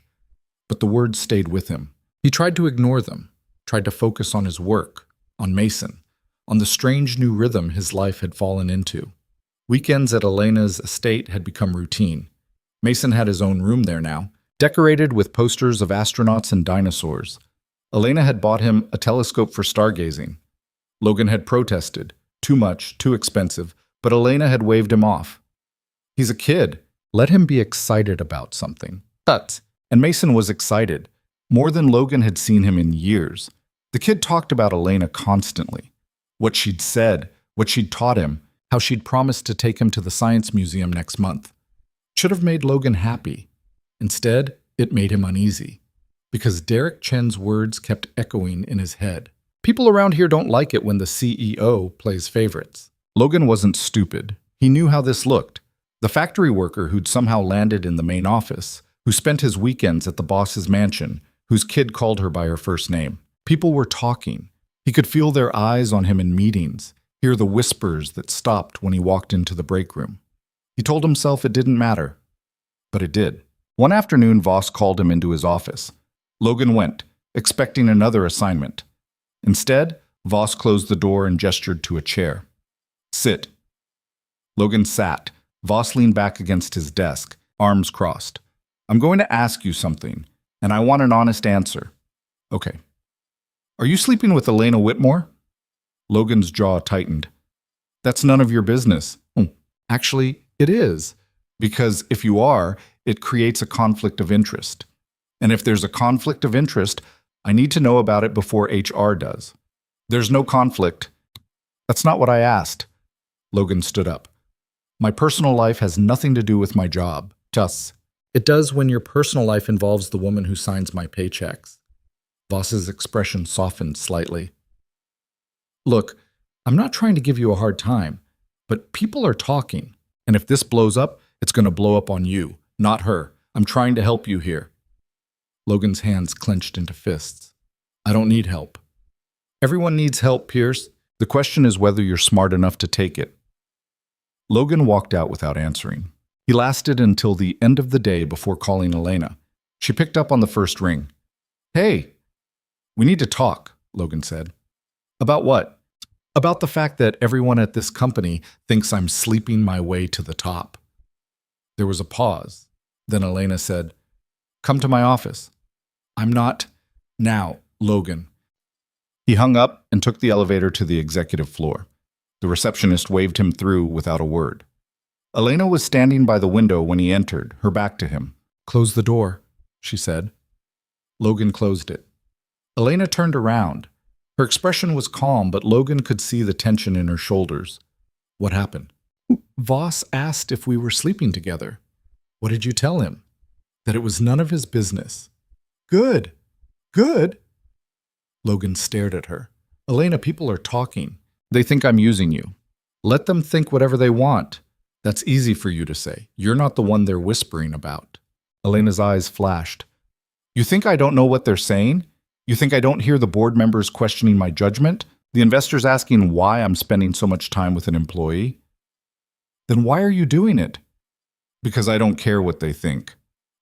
But the words stayed with him. He tried to ignore them, tried to focus on his work, on Mason, on the strange new rhythm his life had fallen into. Weekends at Elena's estate had become routine. Mason had his own room there now, decorated with posters of astronauts and dinosaurs. Elena had bought him a telescope for stargazing. Logan had protested. Too much, too expensive, but Elena had waved him off. He's a kid. Let him be excited about something. Tut. And Mason was excited, more than Logan had seen him in years. The kid talked about Elena constantly. What she'd said, what she'd taught him, how she'd promised to take him to the science museum next month. Should have made Logan happy. Instead, it made him uneasy, because Derek Chen's words kept echoing in his head. People around here don't like it when the CEO plays favorites. Logan wasn't stupid. He knew how this looked. The factory worker who'd somehow landed in the main office, who spent his weekends at the boss's mansion, whose kid called her by her first name. People were talking. He could feel their eyes on him in meetings, hear the whispers that stopped when he walked into the break room. He told himself it didn't matter, but it did. One afternoon, Voss called him into his office. Logan went, expecting another assignment. Instead, Voss closed the door and gestured to a chair. Sit. Logan sat. Voss leaned back against his desk, arms crossed. I'm going to ask you something, and I want an honest answer. Okay. Are you sleeping with Elena Whitmore? Logan's jaw tightened. That's none of your business. Actually, it is. Because if you are, it creates a conflict of interest. And if there's a conflict of interest, I need to know about it before HR does. There's no conflict. That's not what I asked. Logan stood up. My personal life has nothing to do with my job. Just. It does when your personal life involves the woman who signs my paychecks. Voss's expression softened slightly. Look, I'm not trying to give you a hard time, but people are talking, and if this blows up, it's going to blow up on you, not her. I'm trying to help you here. Logan's hands clenched into fists. I don't need help. Everyone needs help, Pierce. The question is whether you're smart enough to take it. Logan walked out without answering. He lasted until the end of the day before calling Elena. She picked up on the first ring. Hey, we need to talk, Logan said. About what? About the fact that everyone at this company thinks I'm sleeping my way to the top. There was a pause. Then Elena said, Come to my office. I'm not now, Logan. He hung up and took the elevator to the executive floor. The receptionist waved him through without a word. Elena was standing by the window when he entered, her back to him. Close the door, she said. Logan closed it. Elena turned around. Her expression was calm, but Logan could see the tension in her shoulders. What happened? Voss asked if we were sleeping together. What did you tell him? That it was none of his business. Good. Good? Logan stared at her. Elena, people are talking. They think I'm using you. Let them think whatever they want. That's easy for you to say. You're not the one they're whispering about. Elena's eyes flashed. You think I don't know what they're saying? You think I don't hear the board members questioning my judgment? The investors asking why I'm spending so much time with an employee? Then why are you doing it? Because I don't care what they think.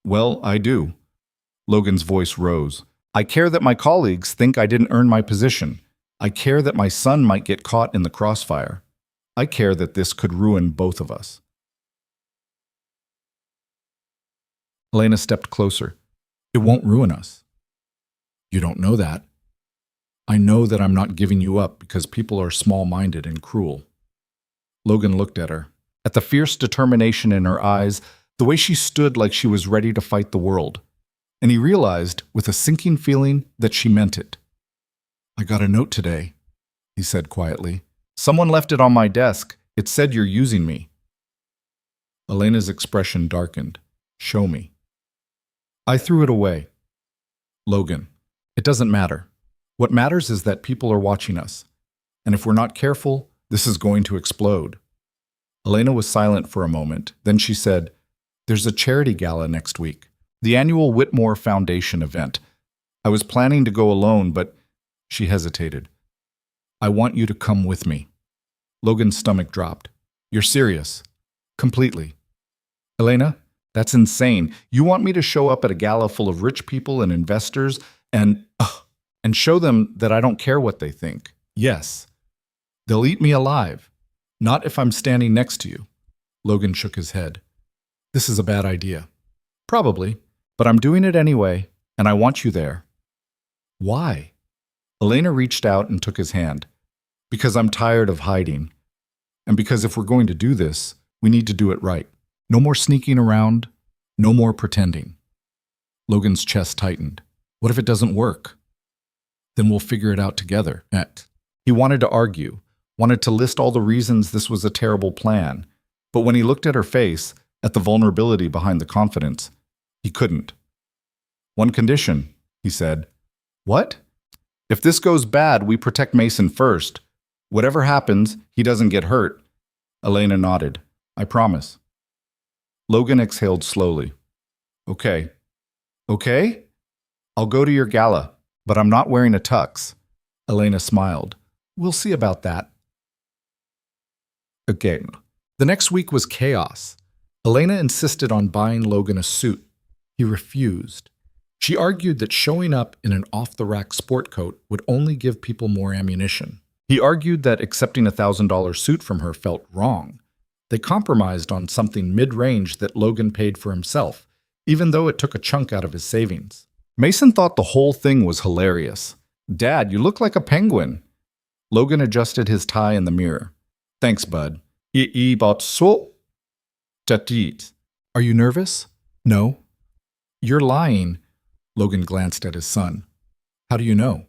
Well, I do. Logan's voice rose. I care that my colleagues think I didn't earn my position. I care that my son might get caught in the crossfire. I care that this could ruin both of us. Elena stepped closer. It won't ruin us. You don't know that. I know that I'm not giving you up because people are small-minded and cruel. Logan looked at her. At the fierce determination in her eyes, the way she stood like she was ready to fight the world. And he realized, with a sinking feeling, that she meant it. I got a note today, he said quietly. Someone left it on my desk. It said you're using me. Elena's expression darkened. Show me. I threw it away. Logan, it doesn't matter. What matters is that people are watching us. And if we're not careful, this is going to explode. Elena was silent for a moment. Then she said, There's a charity gala next week. The annual Whitmore Foundation event. I was planning to go alone, but she hesitated. I want you to come with me. Logan's stomach dropped. You're serious? Completely. Elena, that's insane. You want me to show up at a gala full of rich people and investors and show them that I don't care what they think? Yes. They'll eat me alive. Not if I'm standing next to you. Logan shook his head. This is a bad idea. Probably, but I'm doing it anyway, and I want you there. Why? Elena reached out and took his hand. Because I'm tired of hiding. And because if we're going to do this, we need to do it right. No more sneaking around. No more pretending. Logan's chest tightened. What if it doesn't work? Then we'll figure it out together. He wanted to argue, wanted to list all the reasons this was a terrible plan. But when he looked at her face, at the vulnerability behind the confidence, he couldn't. One condition, he said. What? If this goes bad, we protect Mason first. Whatever happens, he doesn't get hurt. Elena nodded. I promise. Logan exhaled slowly. Okay. Okay? I'll go to your gala, but I'm not wearing a tux. Elena smiled. We'll see about that. Again. The next week was chaos. Elena insisted on buying Logan a suit. He refused. She argued that showing up in an off-the-rack sport coat would only give people more ammunition. He argued that accepting a $1,000 suit from her felt wrong. They compromised on something mid-range that Logan paid for himself, even though it took a chunk out of his savings. Mason thought the whole thing was hilarious. Dad, you look like a penguin. Logan adjusted his tie in the mirror. Thanks, bud. Are you nervous? No. You're lying. Logan glanced at his son. How do you know?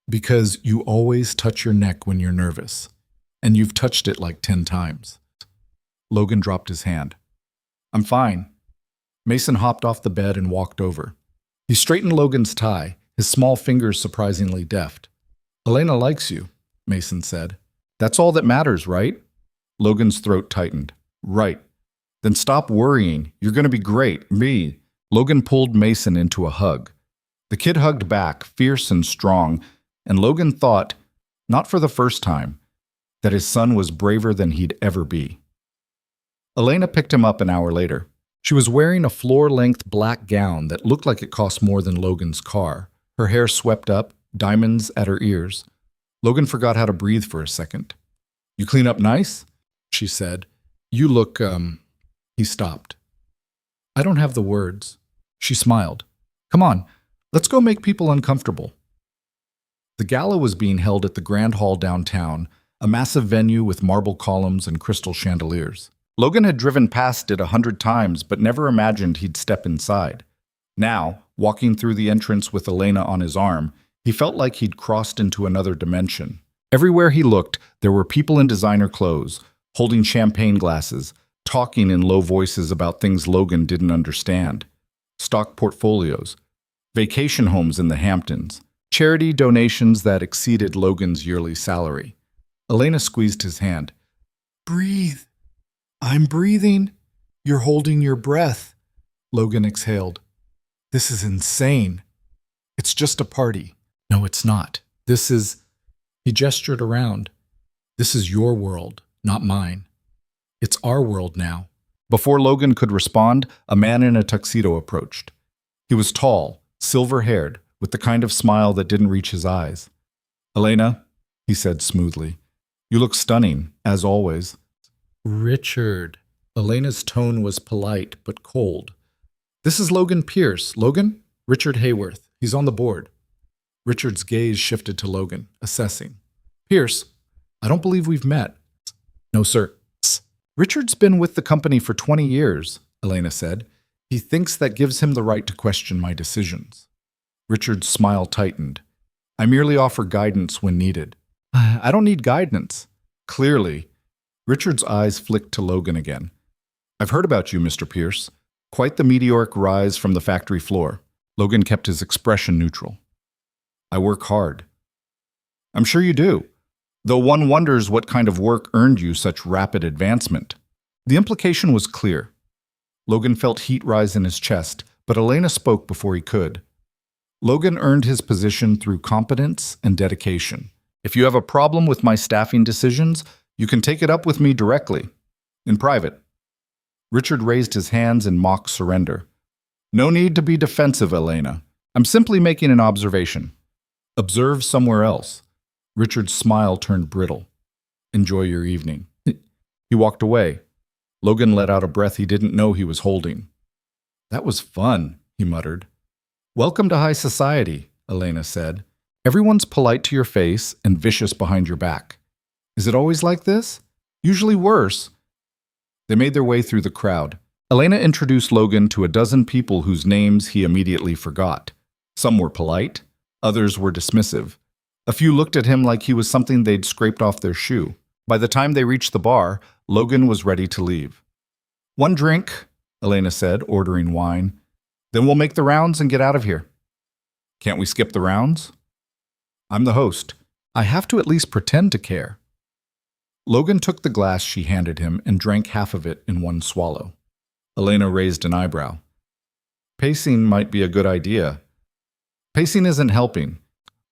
Because you always touch your neck when you're nervous, and you've touched it like 10 times. Logan dropped his hand. I'm fine. Mason hopped off the bed and walked over. He straightened Logan's tie, his small fingers surprisingly deft. Elena likes you, Mason said. That's all that matters, right? Logan's throat tightened. Right. Then stop worrying. You're going to be great. Me. Logan pulled Mason into a hug. The kid hugged back, fierce and strong, and Logan thought, not for the first time, that his son was braver than he'd ever be. Elena picked him up an hour later. She was wearing a floor-length black gown that looked like it cost more than Logan's car. Her hair swept up, diamonds at her ears. Logan forgot how to breathe for a second. You clean up nice? She said. You look, He stopped. I don't have the words. She smiled. Come on, let's go make people uncomfortable. The gala was being held at the Grand Hall downtown, a massive venue with marble columns and crystal chandeliers. Logan had driven past it 100 times, but never imagined he'd step inside. Now, walking through the entrance with Elena on his arm, He felt like he'd crossed into another dimension. Everywhere he looked, there were people in designer clothes, holding champagne glasses, talking in low voices about things Logan didn't understand. Stock portfolios, vacation homes in the Hamptons, charity donations that exceeded Logan's yearly salary. Elena squeezed his hand. "Breathe. I'm breathing. You're holding your breath." Logan exhaled. "This is insane. It's just a party." "No, it's not. This is—" He gestured around. "This is your world, not mine. It's our world now." Before Logan could respond, a man in a tuxedo approached. He was tall, silver-haired, with the kind of smile that didn't reach his eyes. "Elena," he said smoothly, "you look stunning, as always." "Richard." Elena's tone was polite but cold. "This is Logan Pierce. Logan? Richard Hayworth. He's on the board." Richard's gaze shifted to Logan, assessing. "Pierce, I don't believe we've met." "No, sir." "Richard's been with the company for 20 years, Elena said. "He thinks that gives him the right to question my decisions." Richard's smile tightened. "I merely offer guidance when needed." "I don't need guidance." Clearly. Richard's eyes flicked to Logan again. "I've heard about you, Mr. Pierce. Quite the meteoric rise from the factory floor." Logan kept his expression neutral. "I work hard." "I'm sure you do. Though one wonders what kind of work earned you such rapid advancement." The implication was clear. Logan felt heat rise in his chest, but Elena spoke before he could. "Logan earned his position through competence and dedication. If you have a problem with my staffing decisions, you can take it up with me directly, in private." Richard raised his hands in mock surrender. "No need to be defensive, Elena. I'm simply making an observation." "Observe somewhere else." Richard's smile turned brittle. "Enjoy your evening." He walked away. Logan let out a breath he didn't know he was holding. "That was fun," he muttered. "Welcome to high society," Elena said. "Everyone's polite to your face and vicious behind your back. Is it always like this? Usually worse." They made their way through the crowd. Elena introduced Logan to a dozen people whose names he immediately forgot. Some were polite, others were dismissive. A few looked at him like he was something they'd scraped off their shoe. By the time they reached the bar, Logan was ready to leave. "One drink," Elena said, ordering wine. "Then we'll make the rounds and get out of here." "Can't we skip the rounds?" "I'm the host. I have to at least pretend to care." Logan took the glass she handed him and drank half of it in one swallow. Elena raised an eyebrow. "Pacing might be a good idea." "Pacing isn't helping."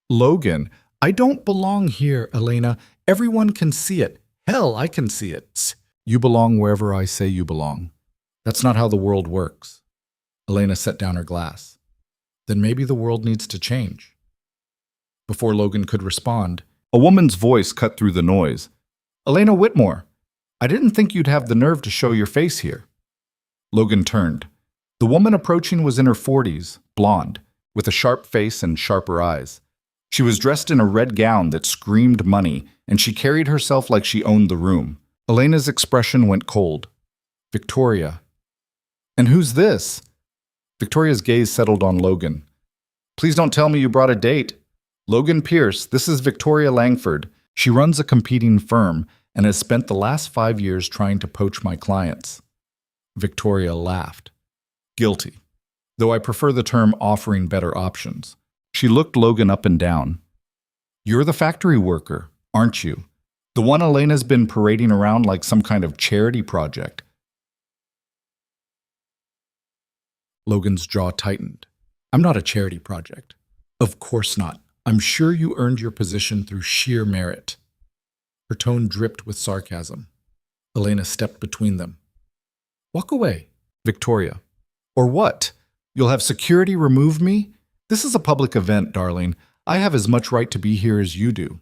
"Logan, I don't belong here, Elena. Everyone can see it. Hell, I can see it." "You belong wherever I say you belong. That's not how the world works." Elena set down her glass. "Then maybe the world needs to change." Before Logan could respond, a woman's voice cut through the noise. "Elena Whitmore, I didn't think you'd have the nerve to show your face here." Logan turned. The woman approaching was in her 40s, blonde, with a sharp face and sharper eyes. She was dressed in a red gown that screamed money, and she carried herself like she owned the room. Elena's expression went cold. "Victoria." "And who's this?" Victoria's gaze settled on Logan. "Please don't tell me you brought a date." "Logan Pierce, this is Victoria Langford. She runs a competing firm and has spent the last 5 years trying to poach my clients." Victoria laughed. "Guilty, though I prefer the term offering better options." She looked Logan up and down. "You're the factory worker, aren't you? The one Elena's been parading around like some kind of charity project." Logan's jaw tightened. "I'm not a charity project." "Of course not. I'm sure you earned your position through sheer merit." Her tone dripped with sarcasm. Elena stepped between them. "Walk away." Victoria. "Or what? You'll have security remove me? This is a public event, darling. I have as much right to be here as you do."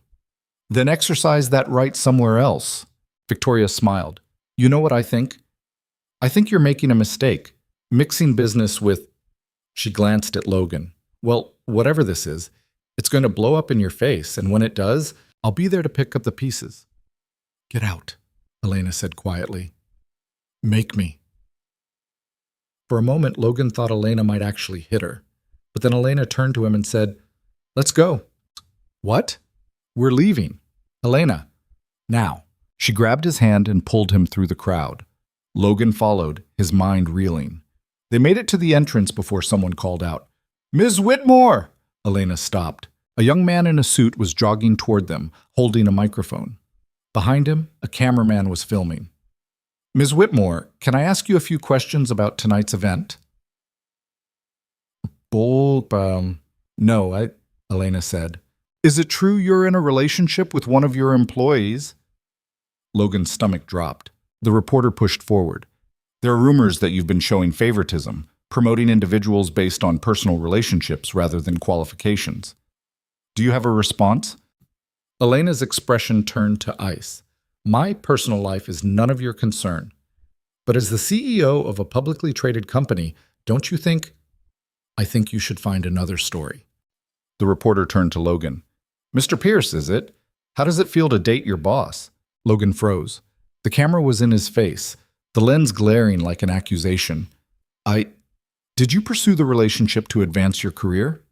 "Then exercise that right somewhere else." Victoria smiled. "You know what I think? I think you're making a mistake, mixing business with—" She glanced at Logan. "Well, whatever this is, it's going to blow up in your face, and when it does, I'll be there to pick up the pieces." "Get out," Elena said quietly. "Make me." For a moment, Logan thought Elena might actually hit her. But then Elena turned to him and said, Let's go. What? We're leaving. Elena. Now. She grabbed his hand and pulled him through the crowd. Logan followed, his mind reeling. They made it to the entrance before someone called out, "Ms. Whitmore!" Elena stopped. A young man in a suit was jogging toward them, holding a microphone. Behind him, a cameraman was filming. "Ms. Whitmore, can I ask you a few questions about tonight's event?" No, Elena said. "Is it true you're in a relationship with one of your employees?" Logan's stomach dropped. The reporter pushed forward. "There are rumors that you've been showing favoritism, promoting individuals based on personal relationships rather than qualifications. Do you have a response?" Elena's expression turned to ice. "My personal life is none of your concern. But as the CEO of a publicly traded company, don't you think... I think you should find another story." The reporter turned to Logan. "Mr. Pierce, is it? How does it feel to date your boss?" Logan froze. The camera was in his face, the lens glaring like an accusation. Did you pursue the relationship to advance your career?"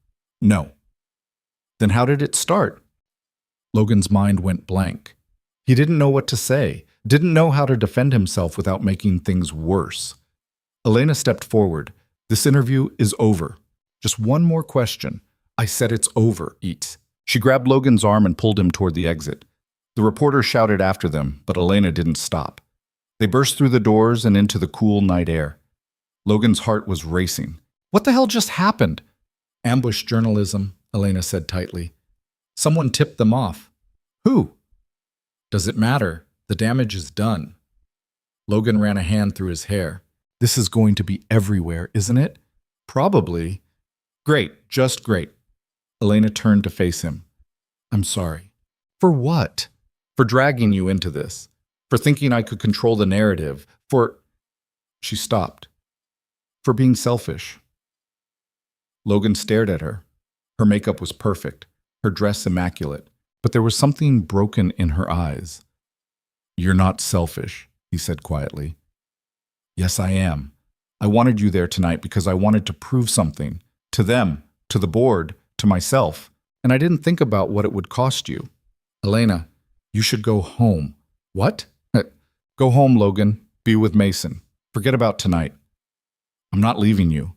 "No." "Then how did it start?" Logan's mind went blank. He didn't know what to say, didn't know how to defend himself without making things worse. Elena stepped forward. "This interview is over. Just one more question." "I said it's over, Eats." She grabbed Logan's arm and pulled him toward the exit. The reporter shouted after them, but Elena didn't stop. They burst through the doors and into the cool night air. Logan's heart was racing. What the hell just happened? "Ambush journalism," Elena said tightly. "Someone tipped them off." "Who?" "Does it matter? The damage is done." Logan ran a hand through his hair. "This is going to be everywhere, isn't it?" "Probably." "Great, just great." Elena turned to face him. "I'm sorry." "For what?" "For dragging you into this. For thinking I could control the narrative. For..." She stopped. "For being selfish." Logan stared at her. Her makeup was perfect, her dress immaculate, but there was something broken in her eyes. "You're not selfish," he said quietly. "Yes, I am. I wanted you there tonight because I wanted to prove something. To them, to the board, to myself. And I didn't think about what it would cost you." "Elena, you should go home." "What?" "Go home, Logan. Be with Mason. Forget about tonight." "I'm not leaving you."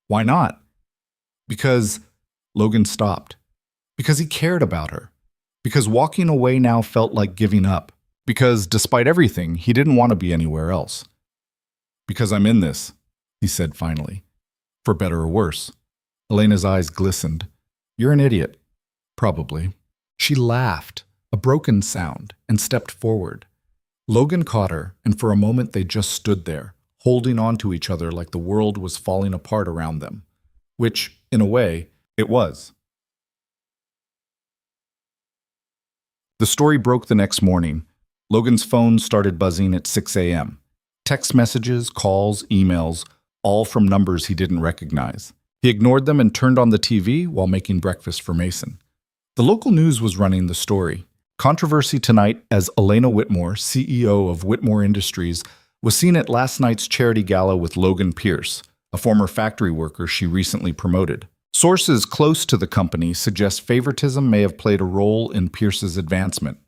"Why not?" "Because..." Logan stopped. Because he cared about her. Because walking away now felt like giving up. Because, despite everything, he didn't want to be anywhere else. "Because I'm in this," he said finally. "For better or worse." Elena's eyes glistened. "You're an idiot." "Probably." She laughed, a broken sound, and stepped forward. Logan caught her, and for a moment they just stood there, holding on to each other like the world was falling apart around them. Which, in a way, it was. The story broke the next morning. Logan's phone started buzzing at 6 a.m. Text messages, calls, emails, all from numbers he didn't recognize. He ignored them and turned on the TV while making breakfast for Mason. The local news was running the story. Controversy tonight as Elena Whitmore, CEO of Whitmore Industries, was seen at last night's charity gala with Logan Pierce, a former factory worker she recently promoted. Sources close to the company suggest favoritism may have played a role in Pierce's advancement.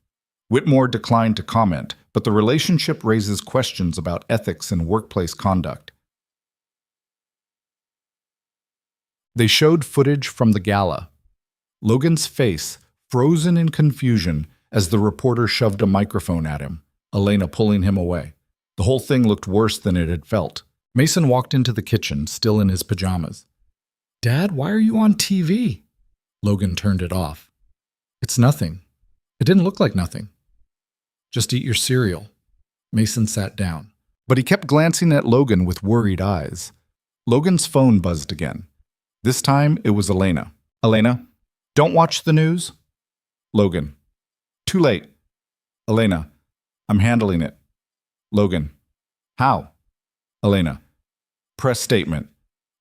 Whitmore declined to comment, but the relationship raises questions about ethics and workplace conduct. They showed footage from the gala. Logan's face, frozen in confusion as the reporter shoved a microphone at him, Elena pulling him away. The whole thing looked worse than it had felt. Mason walked into the kitchen, still in his pajamas. "Dad, why are you on TV?" Logan turned it off. "It's nothing. It didn't look like nothing. Just eat your cereal." Mason sat down, but he kept glancing at Logan with worried eyes. Logan's phone buzzed again. This time, it was Elena. "Elena, don't watch the news?" Logan. "Too late." Elena. "I'm handling it." Logan. "How?" Elena. "Press statement.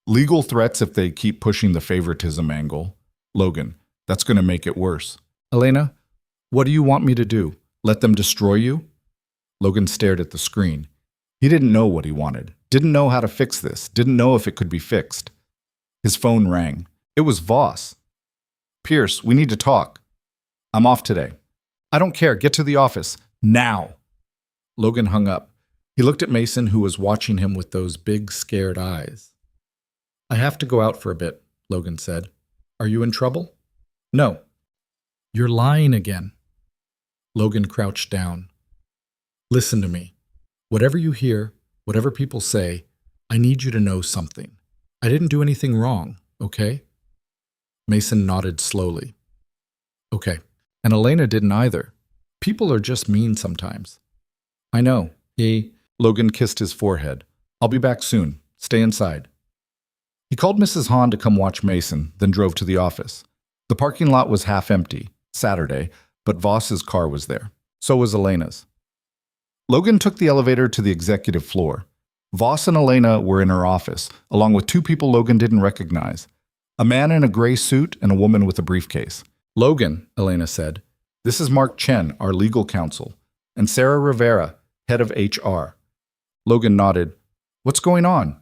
Legal threats if they keep pushing the favoritism angle." Logan. "That's going to make it worse." Elena. "What do you want me to do? Let them destroy you?" Logan stared at the screen. He didn't know what he wanted, didn't know how to fix this, didn't know if it could be fixed. His phone rang. It was Voss. Pierce, we need to talk. I'm off today. I don't care. Get to the office. Now. Logan hung up. He looked at Mason, who was watching him with those big, scared eyes. I have to go out for a bit, Logan said. Are you in trouble? No. You're lying again. Logan crouched down. Listen to me. Whatever you hear, whatever people say, I need you to know something. I didn't do anything wrong, okay? Mason nodded slowly. Okay. And Elena didn't either. People are just mean sometimes. I know. Logan kissed his forehead. I'll be back soon. Stay inside. He called Mrs. Hahn to come watch Mason, then drove to the office. The parking lot was half empty, Saturday, but Voss's car was there. So was Elena's. Logan took the elevator to the executive floor. Voss and Elena were in her office, along with two people Logan didn't recognize. A man in a gray suit and a woman with a briefcase. Logan, Elena said, this is Mark Chen, our legal counsel, and Sarah Rivera, head of HR. Logan nodded. What's going on?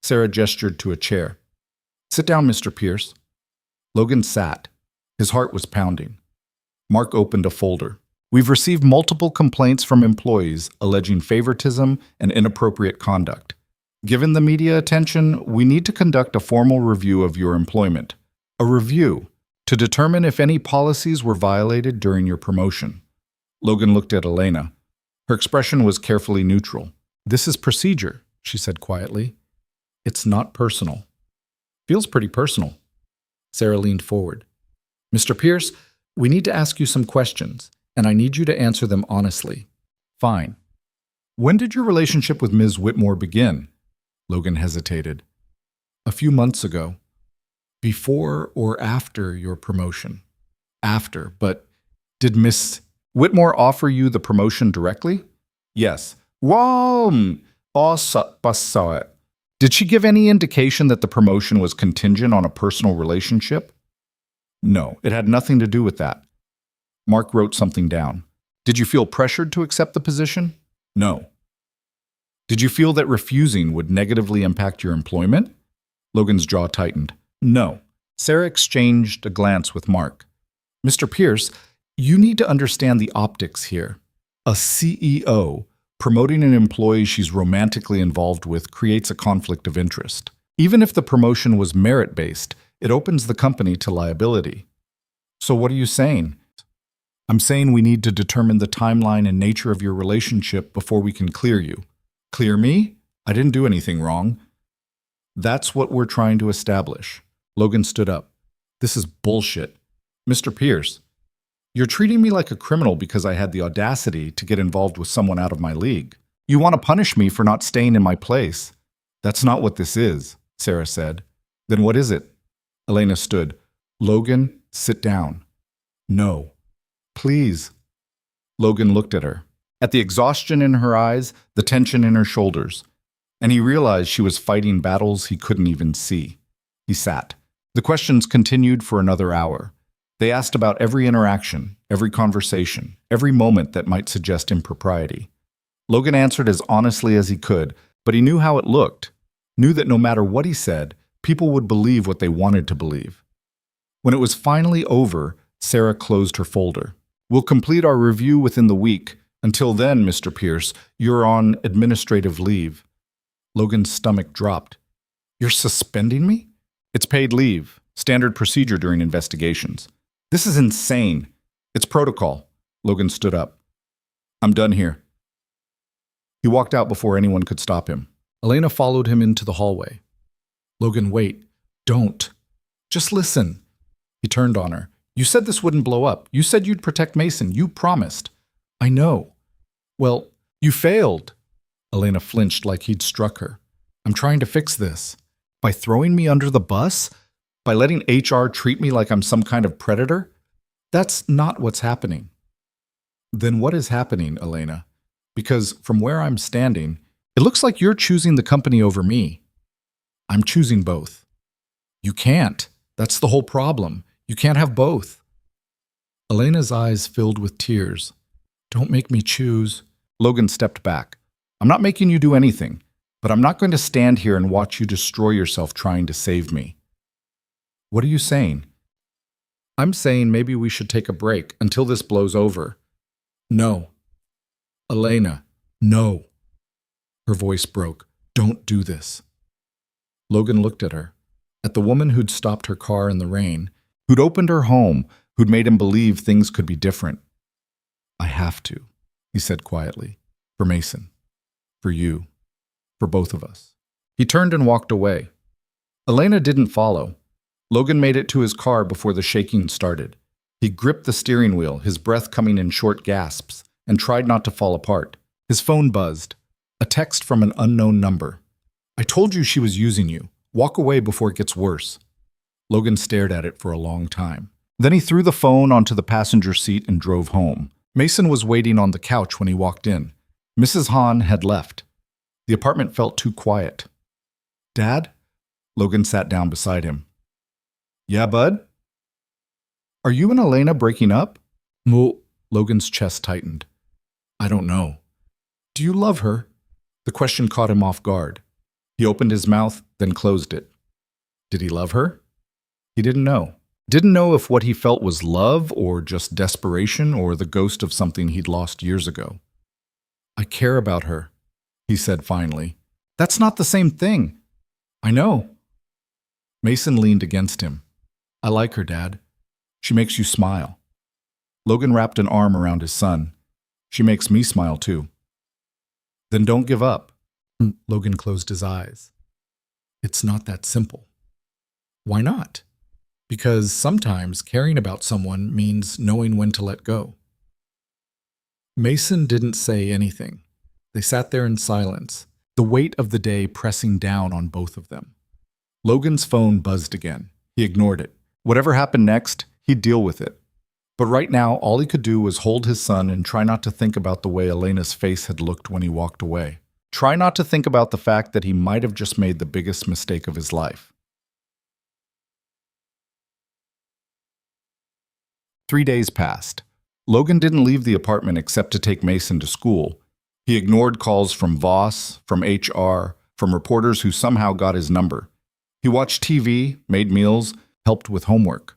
Sarah gestured to a chair. Sit down, Mr. Pierce. Logan sat. His heart was pounding. Mark opened a folder. We've received multiple complaints from employees alleging favoritism and inappropriate conduct. Given the media attention, we need to conduct a formal review of your employment. A review to determine if any policies were violated during your promotion. Logan looked at Elena. Her expression was carefully neutral. This is procedure, she said quietly. It's not personal. Feels pretty personal. Sarah leaned forward. Mr. Pierce, we need to ask you some questions, and I need you to answer them honestly. Fine. When did your relationship with Ms. Whitmore begin? Logan hesitated. A few months ago. Before or after your promotion? After, but did Miss Whitmore offer you the promotion directly? Yes. Wow. Did she give any indication that the promotion was contingent on a personal relationship? No, it had nothing to do with that. Mark wrote something down. Did you feel pressured to accept the position? No. Did you feel that refusing would negatively impact your employment? Logan's jaw tightened. No. Sarah exchanged a glance with Mark. Mr. Pierce, you need to understand the optics here. A CEO promoting an employee she's romantically involved with creates a conflict of interest. Even if the promotion was merit-based, it opens the company to liability. So what are you saying? I'm saying we need to determine the timeline and nature of your relationship before we can clear you. Clear me? I didn't do anything wrong. That's what we're trying to establish. Logan stood up. This is bullshit. Mr. Pierce, you're treating me like a criminal because I had the audacity to get involved with someone out of my league. You want to punish me for not staying in my place. That's not what this is, Sarah said. Then what is it? Elena stood. Logan, sit down. No. Please. Logan looked at her. At the exhaustion in her eyes, the tension in her shoulders. And he realized she was fighting battles he couldn't even see. He sat. The questions continued for another hour. They asked about every interaction, every conversation, every moment that might suggest impropriety. Logan answered as honestly as he could, but he knew how it looked, knew that no matter what he said, people would believe what they wanted to believe. When it was finally over, Sarah closed her folder. We'll complete our review within the week. Until then, Mr. Pierce, you're on administrative leave. Logan's stomach dropped. You're suspending me? It's paid leave, standard procedure during investigations. This is insane. It's protocol. Logan stood up. I'm done here. He walked out before anyone could stop him. Elena followed him into the hallway. Logan, wait. Don't. Just listen. He turned on her. You said this wouldn't blow up. You said you'd protect Mason. You promised. I know. Well, you failed. Elena flinched like he'd struck her. I'm trying to fix this. By throwing me under the bus? By letting HR treat me like I'm some kind of predator? That's not what's happening. Then what is happening, Elena? Because from where I'm standing, it looks like you're choosing the company over me. I'm choosing both. You can't. That's the whole problem. You can't have both. Elena's eyes filled with tears. Don't make me choose. Logan stepped back. I'm not making you do anything, but I'm not going to stand here and watch you destroy yourself trying to save me. What are you saying? I'm saying maybe we should take a break until this blows over. No. Elena, no. Her voice broke. Don't do this. Logan looked at her, at the woman who'd stopped her car in the rain, who'd opened her home, who'd made him believe things could be different. I have to, he said quietly. For Mason. For you. For both of us. He turned and walked away. Elena didn't follow. Logan made it to his car before the shaking started. He gripped the steering wheel, his breath coming in short gasps, and tried not to fall apart. His phone buzzed. A text from an unknown number. I told you she was using you. Walk away before it gets worse. Logan stared at it for a long time. Then he threw the phone onto the passenger seat and drove home. Mason was waiting on the couch when he walked in. Mrs. Hahn had left. The apartment felt too quiet. Dad? Logan sat down beside him. Yeah, bud? Are you and Elena breaking up? Logan's chest tightened. I don't know. Do you love her? The question caught him off guard. He opened his mouth, then closed it. Did he love her? He didn't know. Didn't know if what he felt was love or just desperation or the ghost of something he'd lost years ago. I care about her, he said finally. That's not the same thing. I know. Mason leaned against him. I like her, Dad. She makes you smile. Logan wrapped an arm around his son. She makes me smile too. Then don't give up. Logan closed his eyes. It's not that simple. Why not? Because sometimes caring about someone means knowing when to let go. Mason didn't say anything. They sat there in silence, the weight of the day pressing down on both of them. Logan's phone buzzed again. He ignored it. Whatever happened next, he'd deal with it. But right now, all he could do was hold his son and try not to think about the way Elena's face had looked when he walked away. Try not to think about the fact that he might have just made the biggest mistake of his life. 3 days passed. Logan didn't leave the apartment except to take Mason to school. He ignored calls from Voss, from HR, from reporters who somehow got his number. He watched TV, made meals, helped with homework.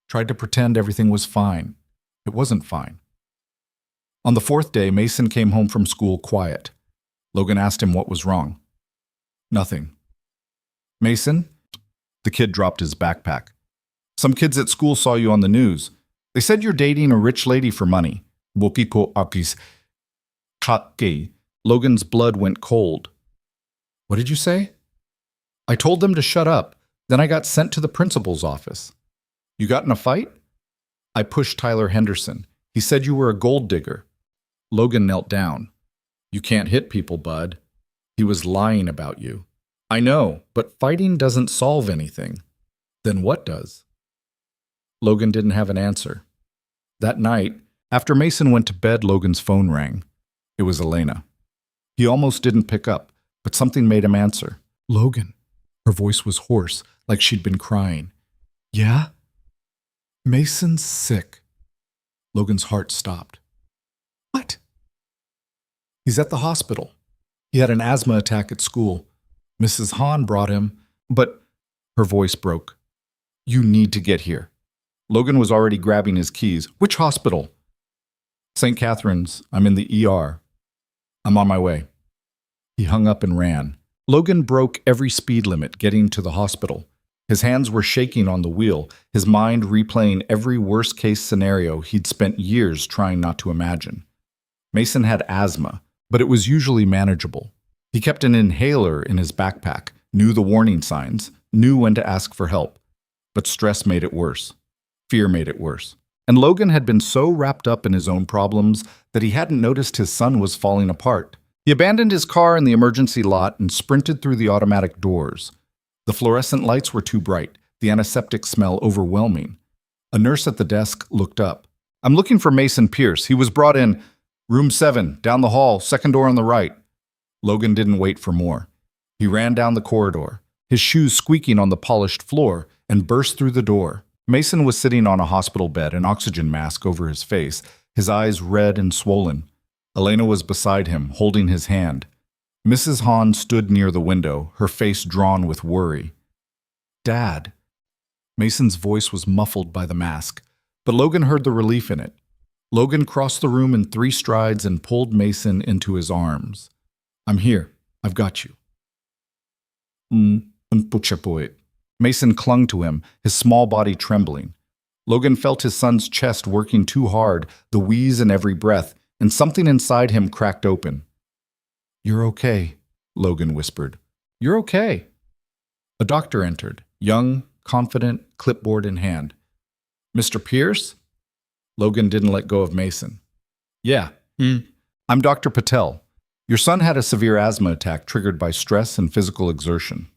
Tried to pretend everything was fine. It wasn't fine. On the 4th day, Mason came home from school quiet. Logan asked him what was wrong. Nothing. Mason? The kid dropped his backpack. Some kids at school saw you on the news. They said you're dating a rich lady for money. Bokiko Akis. Kake. Logan's blood went cold. What did you say? I told them to shut up. Then I got sent to the principal's office. You got in a fight? I pushed Tyler Henderson. He said you were a gold digger. Logan knelt down. You can't hit people, bud. He was lying about you. I know, but fighting doesn't solve anything. Then what does? Logan didn't have an answer. That night, after Mason went to bed, Logan's phone rang. It was Elena. He almost didn't pick up, but something made him answer. Logan. Her voice was hoarse, like she'd been crying. Yeah? Mason's sick. Logan's heart stopped. What? He's at the hospital. He had an asthma attack at school. Mrs. Hahn brought him, but her voice broke. You need to get here. Logan was already grabbing his keys. Which hospital? St. Catherine's. I'm in the ER. I'm on my way. He hung up and ran. Logan broke every speed limit getting to the hospital. His hands were shaking on the wheel, his mind replaying every worst-case scenario he'd spent years trying not to imagine. Mason had asthma, but it was usually manageable. He kept an inhaler in his backpack, knew the warning signs, knew when to ask for help. But stress made it worse. Fear made it worse. And Logan had been so wrapped up in his own problems that he hadn't noticed his son was falling apart. He abandoned his car in the emergency lot and sprinted through the automatic doors. The fluorescent lights were too bright, the antiseptic smell overwhelming. A nurse at the desk looked up. I'm looking for Mason Pierce. He was brought in. Room 7, down the hall, second door on the right. Logan didn't wait for more. He ran down the corridor, his shoes squeaking on the polished floor, and burst through the door. Mason was sitting on a hospital bed, an oxygen mask over his face, his eyes red and swollen. Elena was beside him, holding his hand. Mrs. Hahn stood near the window, her face drawn with worry. Dad. Mason's voice was muffled by the mask, but Logan heard the relief in it. Logan crossed the room in 3 strides and pulled Mason into his arms. I'm here. I've got you. Mason clung to him, his small body trembling. Logan felt his son's chest working too hard, the wheeze in every breath, and something inside him cracked open. You're okay, Logan whispered. You're okay. A doctor entered, young, confident, clipboard in hand. Mr. Pierce? Logan didn't let go of Mason. Yeah. I'm Dr. Patel. Your son had a severe asthma attack triggered by stress and physical exertion.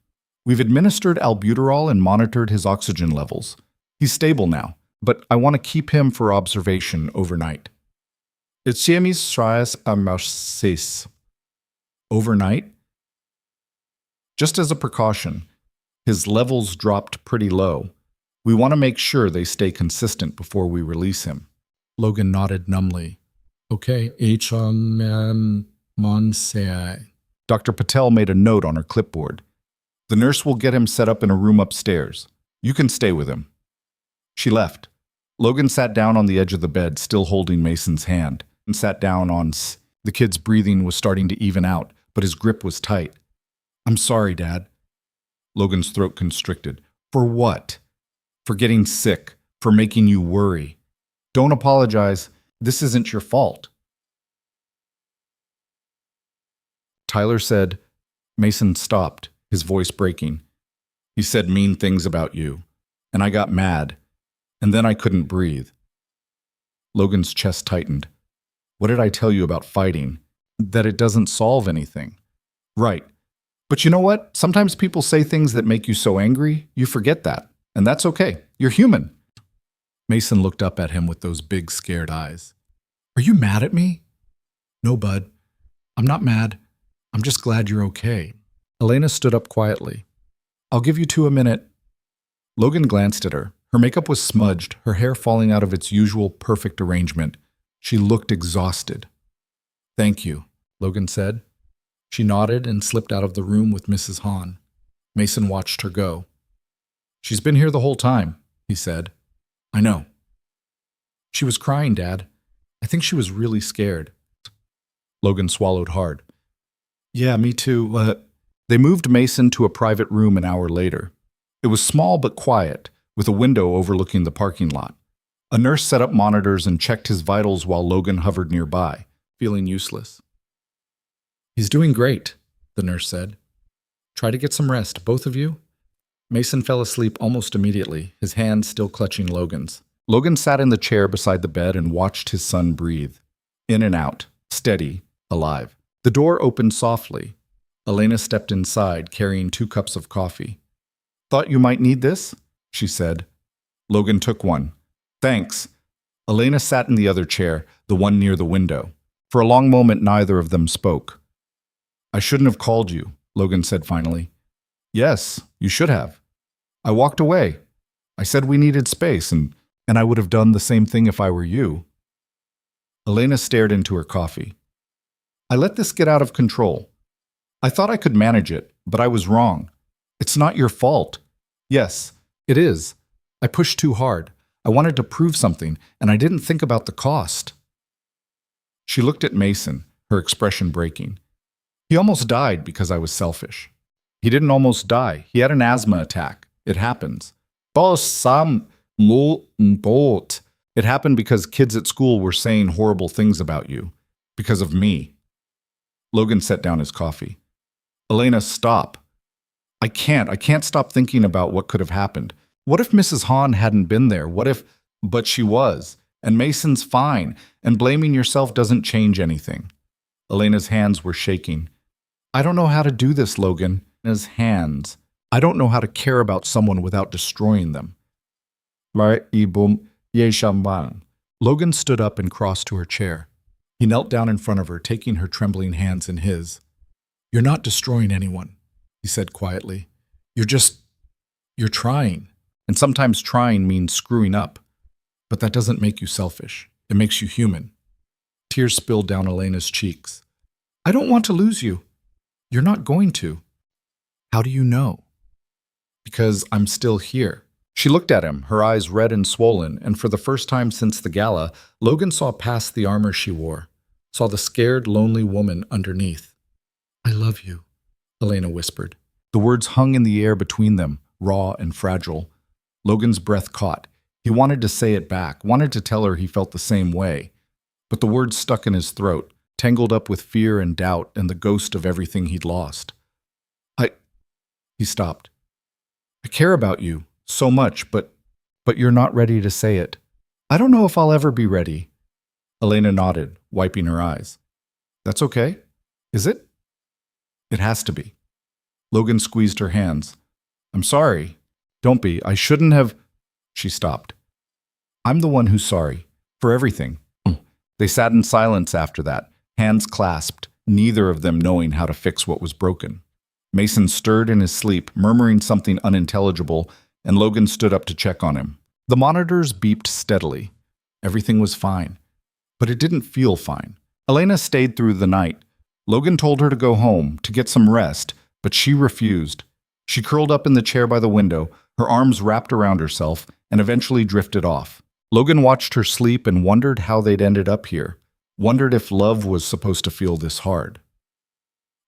We've administered albuterol and monitored his oxygen levels. He's stable now, but I want to keep him for observation overnight. Overnight? Just as a precaution, his levels dropped pretty low. We want to make sure they stay consistent before we release him. Logan nodded numbly. Okay, Dr. Patel made a note on her clipboard. The nurse will get him set up in a room upstairs. You can stay with him. She left. Logan sat down on the edge of the bed, still holding Mason's hand, and sat down on The kid's breathing was starting to even out, but his grip was tight. I'm sorry, Dad. Logan's throat constricted. For what? For getting sick, for making you worry. Don't apologize. This isn't your fault. Tyler said. Mason stopped, his voice breaking. He said mean things about you, and I got mad, and then I couldn't breathe. Logan's chest tightened. What did I tell you about fighting? That it doesn't solve anything. Right. But you know what? Sometimes people say things that make you so angry, you forget that. And that's okay. You're human. Mason looked up at him with those big, scared eyes. Are you mad at me? No, bud. I'm not mad. I'm just glad you're okay. Elena stood up quietly. I'll give you 2 a minute. Logan glanced at her. Her makeup was smudged, her hair falling out of its usual perfect arrangement. She looked exhausted. Thank you, Logan said. She nodded and slipped out of the room with Mrs. Hahn. Mason watched her go. She's been here the whole time, he said. I know. She was crying, Dad. I think she was really scared. Logan swallowed hard. Yeah, me too. They moved Mason to a private room an hour later. It was small but quiet, with a window overlooking the parking lot. A nurse set up monitors and checked his vitals while Logan hovered nearby, feeling useless. He's doing great, the nurse said. Try to get some rest, both of you. Mason fell asleep almost immediately, his hand still clutching Logan's. Logan sat in the chair beside the bed and watched his son breathe. In and out, steady, alive. The door opened softly. Elena stepped inside, carrying 2 cups of coffee. Thought you might need this? She said. Logan took one. Thanks. Elena sat in the other chair, the one near the window. For a long moment, neither of them spoke. I shouldn't have called you, Logan said finally. Yes, you should have. I walked away. I said we needed space, and I would have done the same thing if I were you. Elena stared into her coffee. I let this get out of control. I thought I could manage it, but I was wrong. It's not your fault. Yes, it is. I pushed too hard. I wanted to prove something, and I didn't think about the cost. She looked at Mason, her expression breaking. He almost died because I was selfish. He didn't almost die. He had an asthma attack. It happens. It happened because kids at school were saying horrible things about you. Because of me. Logan set down his coffee. Elena, stop. I can't stop thinking about what could have happened. What if Mrs. Hahn hadn't been there? But she was. And Mason's fine. And blaming yourself doesn't change anything. Elena's hands were shaking. I don't know how to do this, Logan. His hands. I don't know how to care about someone without destroying them. Logan stood up and crossed to her chair. He knelt down in front of her, taking her trembling hands in his. You're not destroying anyone, he said quietly. You're trying. And sometimes trying means screwing up. But that doesn't make you selfish. It makes you human. Tears spilled down Elena's cheeks. I don't want to lose you. You're not going to. How do you know? Because I'm still here, She looked at him, her eyes red and swollen, and for the first time since the gala, Logan saw past the armor she wore, saw the scared, lonely woman underneath. "I love you," Elena whispered. The words hung in the air between them, raw and fragile. Logan's breath caught. He wanted to say it back, wanted to tell her he felt the same way. But the words stuck in his throat, tangled up with fear and doubt and the ghost of everything he'd lost. He stopped. "I care about you so much, but you're not ready to say it." "I don't know if I'll ever be ready." Elena nodded, wiping her eyes. "That's okay. Is it?" "It has to be." Logan squeezed her hands. "I'm sorry." "Don't be. I shouldn't have." She stopped. "I'm the one who's sorry. For everything." They sat in silence after that, hands clasped, neither of them knowing how to fix what was broken. Mason stirred in his sleep, murmuring something unintelligible, and Logan stood up to check on him. The monitors beeped steadily. Everything was fine. But it didn't feel fine. Elena stayed through the night. Logan told her to go home, to get some rest, but she refused. She curled up in the chair by the window, her arms wrapped around herself, and eventually drifted off. Logan watched her sleep and wondered how they'd ended up here, wondered if love was supposed to feel this hard.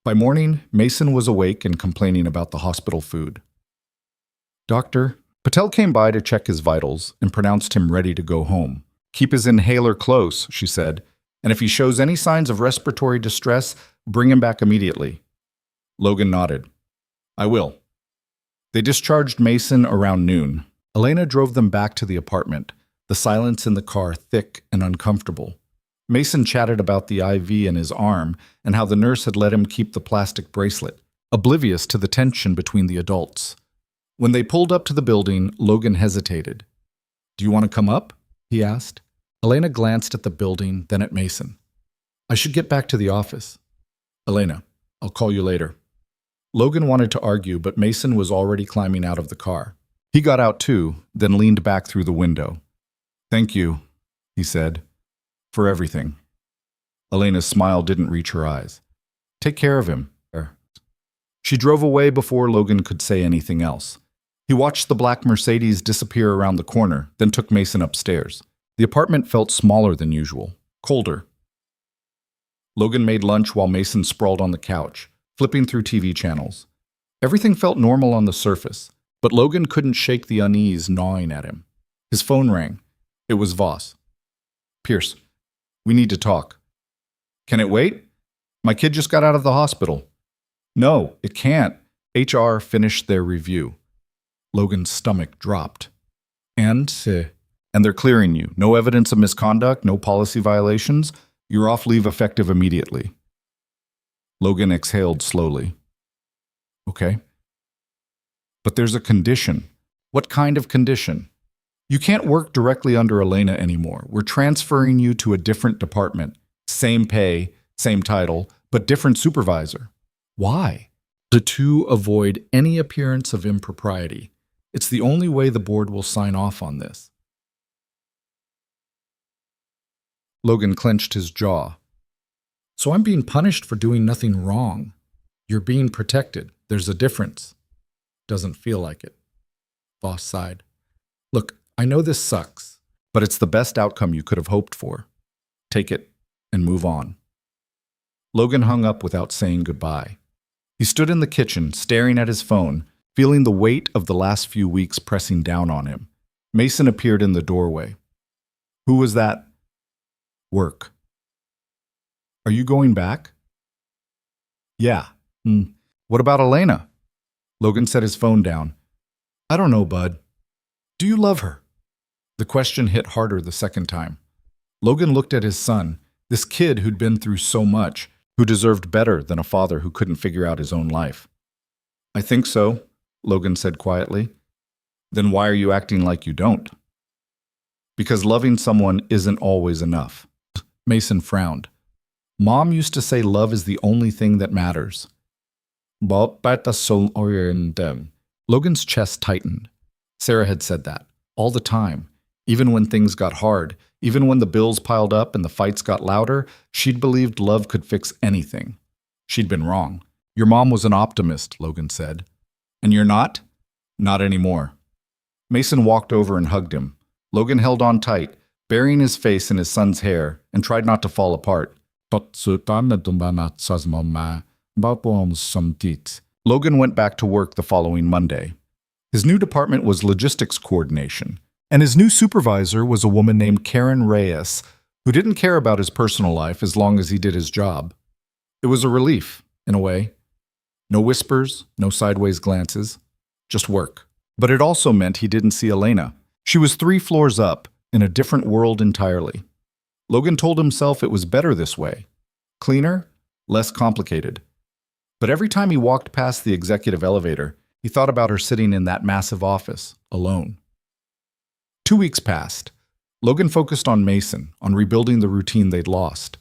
By morning, Mason was awake and complaining about the hospital food. "Doctor," Patel came by to check his vitals and pronounced him ready to go home. "Keep his inhaler close," she said, "and if he shows any signs of respiratory distress, bring him back immediately." Logan nodded. "I will." They discharged Mason around noon. Elena drove them back to the apartment, the silence in the car thick and uncomfortable. Mason chatted about the IV in his arm and how the nurse had let him keep the plastic bracelet, oblivious to the tension between the adults. When they pulled up to the building, Logan hesitated. "Do you want to come up?" he asked. Elena glanced at the building, then at Mason. "I should get back to the office." "Elena, I'll call you later." Logan wanted to argue, but Mason was already climbing out of the car. He got out too, then leaned back through the window. "Thank you," he said. "For everything." Elena's smile didn't reach her eyes. "Take care of him." She drove away before Logan could say anything else. He watched the black Mercedes disappear around the corner, then took Mason upstairs. The apartment felt smaller than usual, colder. Logan made lunch while Mason sprawled on the couch, flipping through TV channels. Everything felt normal on the surface, but Logan couldn't shake the unease gnawing at him. His phone rang. It was Voss. "Pierce, we need to talk." "Can it wait? My kid just got out of the hospital." "No, it can't." HR finished their review. Logan's stomach dropped. And they're clearing you. No evidence of misconduct, no policy violations. You're off leave effective immediately." Logan exhaled slowly. "Okay. But there's a condition." "What kind of condition?" "You can't work directly under Elena anymore. We're transferring you to a different department. Same pay, same title, but different supervisor." "Why?" "To avoid any appearance of impropriety. It's the only way the board will sign off on this." Logan clenched his jaw. "So I'm being punished for doing nothing wrong. You're being protected. There's a difference." "Doesn't feel like it." Voss sighed. "Look, I know this sucks, but it's the best outcome you could have hoped for. Take it and move on." Logan hung up without saying goodbye. He stood in the kitchen, staring at his phone, feeling the weight of the last few weeks pressing down on him. Mason appeared in the doorway. "Who was that?" "Work." "Are you going back?" "Yeah." "What about Elena?" Logan set his phone down. "I don't know, bud." "Do you love her?" The question hit harder the second time. Logan looked at his son, this kid who'd been through so much, who deserved better than a father who couldn't figure out his own life. "I think so," Logan said quietly. "Then why are you acting like you don't?" "Because loving someone isn't always enough." Mason frowned. "Mom used to say love is the only thing that matters." Logan's chest tightened. Sarah had said that, all the time. Even when things got hard, even when the bills piled up and the fights got louder, she'd believed love could fix anything. She'd been wrong. "Your mom was an optimist," Logan said. "And you're not?" "Not anymore." Mason walked over and hugged him. Logan held on tight, burying his face in his son's hair, and tried not to fall apart. Logan went back to work the following Monday. His new department was logistics coordination, and his new supervisor was a woman named Karen Reyes, who didn't care about his personal life as long as he did his job. It was a relief, in a way. No whispers, no sideways glances, just work. But it also meant he didn't see Elena. She was 3 floors up, in a different world entirely. Logan told himself it was better this way. Cleaner, less complicated. But every time he walked past the executive elevator, he thought about her sitting in that massive office, alone. 2 weeks passed. Logan focused on Mason, on rebuilding the routine they'd lost.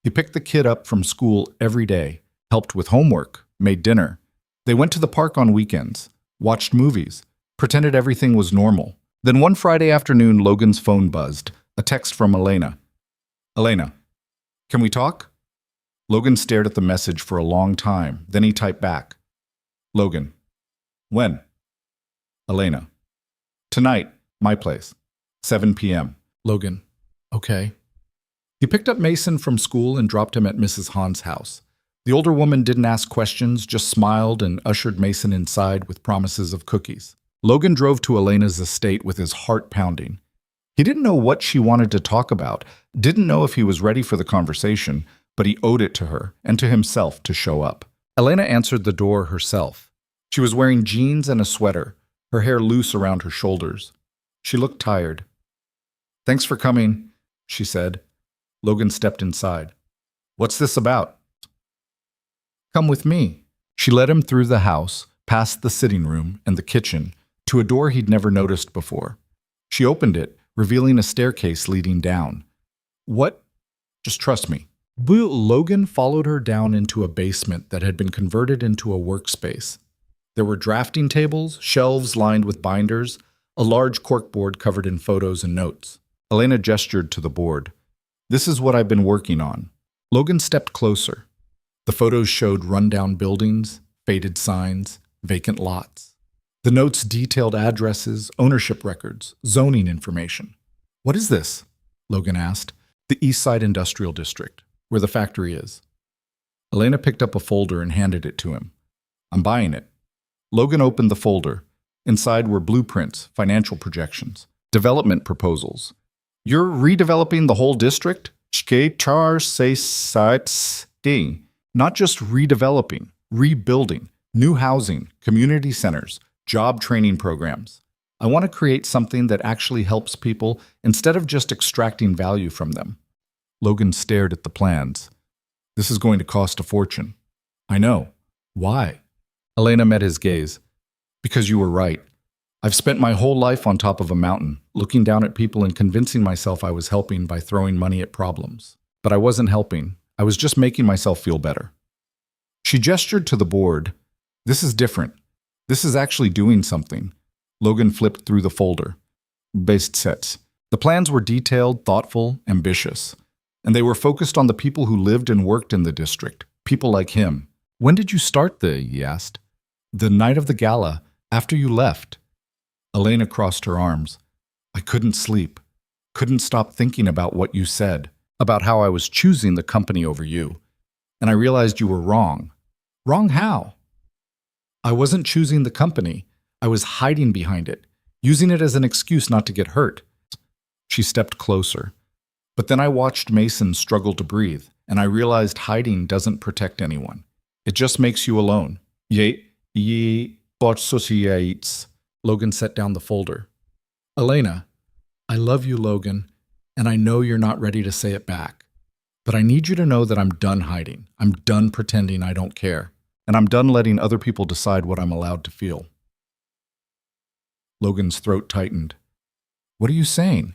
He picked the kid up from school every day, helped with homework, made dinner. They went to the park on weekends, watched movies, pretended everything was normal. Then one Friday afternoon, Logan's phone buzzed, a text from Elena. Elena, can we talk? Logan stared at the message for a long time, then he typed back. Logan, when? Elena, tonight, my place, 7 p.m. Logan, okay. He picked up Mason from school and dropped him at Mrs. Hahn's house. The older woman didn't ask questions, just smiled and ushered Mason inside with promises of cookies. Logan drove to Elena's estate with his heart pounding. He didn't know what she wanted to talk about, didn't know if he was ready for the conversation, but he owed it to her and to himself to show up. Elena answered the door herself. She was wearing jeans and a sweater, her hair loose around her shoulders. She looked tired. Thanks for coming, she said. Logan stepped inside. What's this about? Come with me. She led him through the house, past the sitting room and the kitchen, to a door he'd never noticed before. She opened it, revealing a staircase leading down. What? Just trust me. Logan followed her down into a basement that had been converted into a workspace. There were drafting tables, shelves lined with binders, a large corkboard covered in photos and notes. Elena gestured to the board. This is what I've been working on. Logan stepped closer. The photos showed rundown buildings, faded signs, vacant lots. The notes detailed addresses, ownership records, zoning information. What is this? Logan asked. The East Side Industrial District, where the factory is. Elena picked up a folder and handed it to him. I'm buying it. Logan opened the folder. Inside were blueprints, financial projections, development proposals. You're redeveloping the whole district? Not just redeveloping, rebuilding, new housing, community centers, job training programs. I want to create something that actually helps people instead of just extracting value from them. Logan stared at the plans. This is going to cost a fortune. I know. Why? Elena met his gaze. Because you were right. I've spent my whole life on top of a mountain, looking down at people and convincing myself I was helping by throwing money at problems. But I wasn't helping. I was just making myself feel better. She gestured to the board. This is different. This is actually doing something. Logan flipped through the folder. Based sets. The plans were detailed, thoughtful, ambitious. And they were focused on the people who lived and worked in the district, people like him. When did you start he asked. The night of the gala, after you left. Elena crossed her arms. I couldn't sleep. Couldn't stop thinking about what you said, about how I was choosing the company over you. And I realized you were wrong. Wrong how? I wasn't choosing the company. I was hiding behind it, using it as an excuse not to get hurt. She stepped closer. But then I watched Mason struggle to breathe, and I realized hiding doesn't protect anyone. It just makes you alone. Logan set down the folder. Elena, I love you, Logan, and I know you're not ready to say it back. But I need you to know that I'm done hiding. I'm done pretending I don't care. And I'm done letting other people decide what I'm allowed to feel. Logan's throat tightened. What are you saying?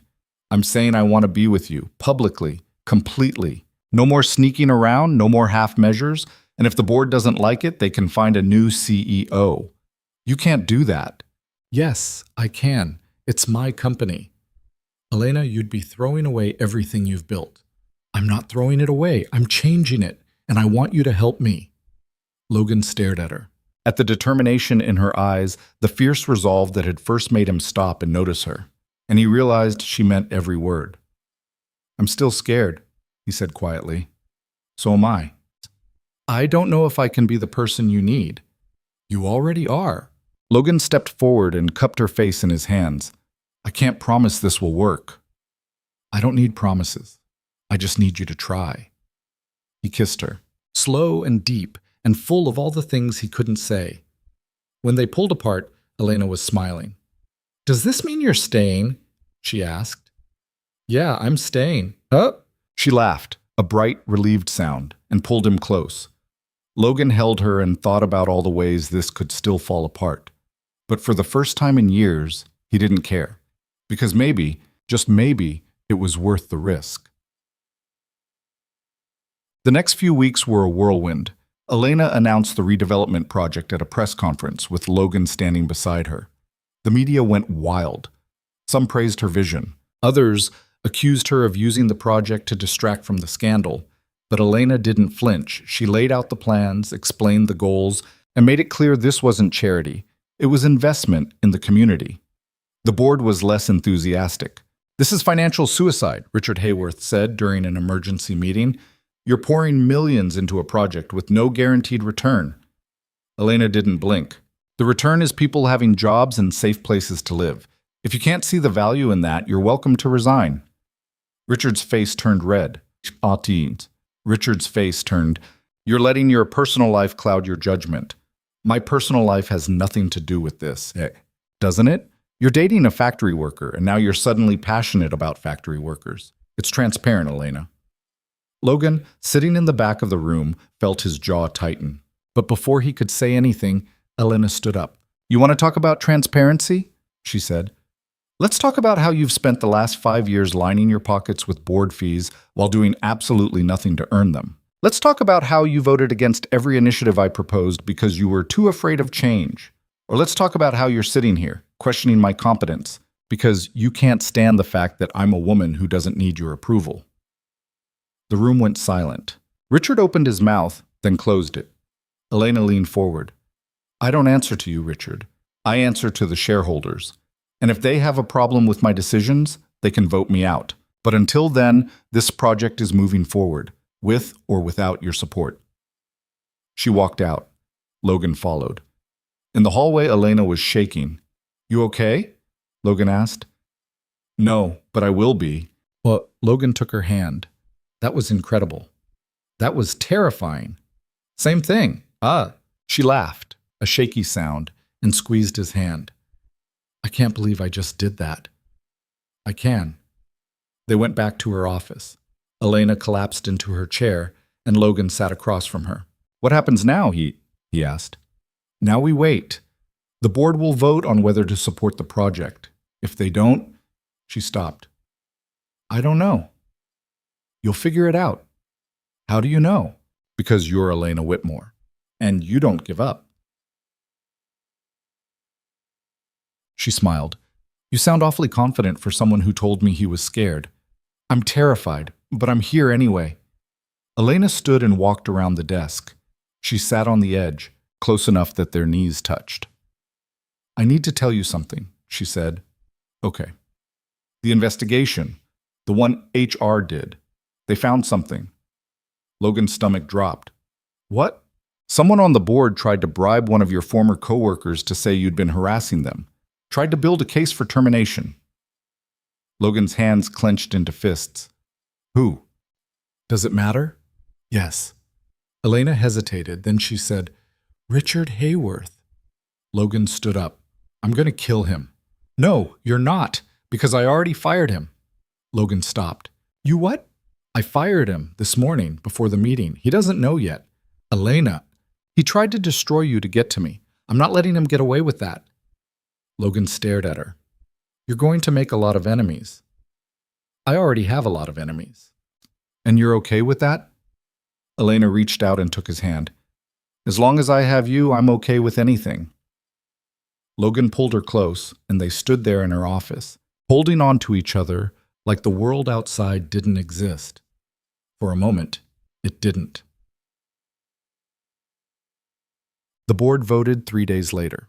I'm saying I want to be with you, publicly, completely. No more sneaking around, no more half measures, and if the board doesn't like it, they can find a new CEO. You can't do that. Yes, I can. It's my company. Elena, you'd be throwing away everything you've built. I'm not throwing it away. I'm changing it, and I want you to help me. Logan stared at her. At the determination in her eyes, the fierce resolve that had first made him stop and notice her, and he realized she meant every word. "I'm still scared," he said quietly. "So am I. I don't know if I can be the person you need." "You already are." Logan stepped forward and cupped her face in his hands. "I can't promise this will work." "I don't need promises. I just need you to try." He kissed her, slow and deep, and full of all the things he couldn't say. When they pulled apart, Elena was smiling. "Does this mean you're staying?" she asked. "Yeah, I'm staying." "Huh?" She laughed, a bright, relieved sound, and pulled him close. Logan held her and thought about all the ways this could still fall apart. But for the first time in years, he didn't care. Because maybe, just maybe, it was worth the risk. The next few weeks were a whirlwind. Elena announced the redevelopment project at a press conference with Logan standing beside her. The media went wild. Some praised her vision. Others accused her of using the project to distract from the scandal. But Elena didn't flinch. She laid out the plans, explained the goals, and made it clear this wasn't charity. It was investment in the community. The board was less enthusiastic. "This is financial suicide," Richard Hayworth said during an emergency meeting. "You're pouring millions into a project with no guaranteed return." Elena didn't blink. "The return is people having jobs and safe places to live. If you can't see the value in that, you're welcome to resign." Richard's face turned red. Richard's face turned, "You're letting your personal life cloud your judgment. My personal life has nothing to do with this, doesn't it? You're dating a factory worker, and now you're suddenly passionate about factory workers. It's transparent, Elena." Logan, sitting in the back of the room, felt his jaw tighten. But before he could say anything, Elena stood up. "You want to talk about transparency?" she said. "Let's talk about how you've spent the last 5 years lining your pockets with board fees while doing absolutely nothing to earn them. Let's talk about how you voted against every initiative I proposed because you were too afraid of change. Or let's talk about how you're sitting here, questioning my competence, because you can't stand the fact that I'm a woman who doesn't need your approval." The room went silent. Richard opened his mouth, then closed it. Elena leaned forward. "I don't answer to you, Richard. I answer to the shareholders. And if they have a problem with my decisions, they can vote me out. But until then, this project is moving forward, with or without your support." She walked out. Logan followed. In the hallway, Elena was shaking. "You okay?" Logan asked. "No, but I will be." Well, Logan took her hand. "That was incredible. That was terrifying." "Same thing." She laughed, a shaky sound, and squeezed his hand. "I can't believe I just did that." "I can." They went back to her office. Elena collapsed into her chair, and Logan sat across from her. "What happens now?" he asked. "Now we wait. The board will vote on whether to support the project. If they don't..." She stopped. "I don't know." "You'll figure it out." "How do you know?" "Because you're Elena Whitmore. And you don't give up." She smiled. "You sound awfully confident for someone who told me he was scared." "I'm terrified, but I'm here anyway." Elena stood and walked around the desk. She sat on the edge, close enough that their knees touched. "I need to tell you something," she said. "Okay." "The investigation, the one HR did. They found something." Logan's stomach dropped. "What?" "Someone on the board tried to bribe one of your former coworkers to say you'd been harassing them. Tried to build a case for termination." Logan's hands clenched into fists. "Who?" "Does it matter?" "Yes." Elena hesitated, then she said, "Richard Hayworth." Logan stood up. "I'm going to kill him." "No, you're not, because I already fired him." Logan stopped. "You what?" "I fired him this morning before the meeting. He doesn't know yet." "Elena, he tried to destroy you to get to me. I'm not letting him get away with that." Logan stared at her. "You're going to make a lot of enemies." "I already have a lot of enemies." "And you're okay with that?" Elena reached out and took his hand. "As long as I have you, I'm okay with anything." Logan pulled her close, and they stood there in her office, holding on to each other like the world outside didn't exist. For a moment, it didn't. The board voted 3 days later.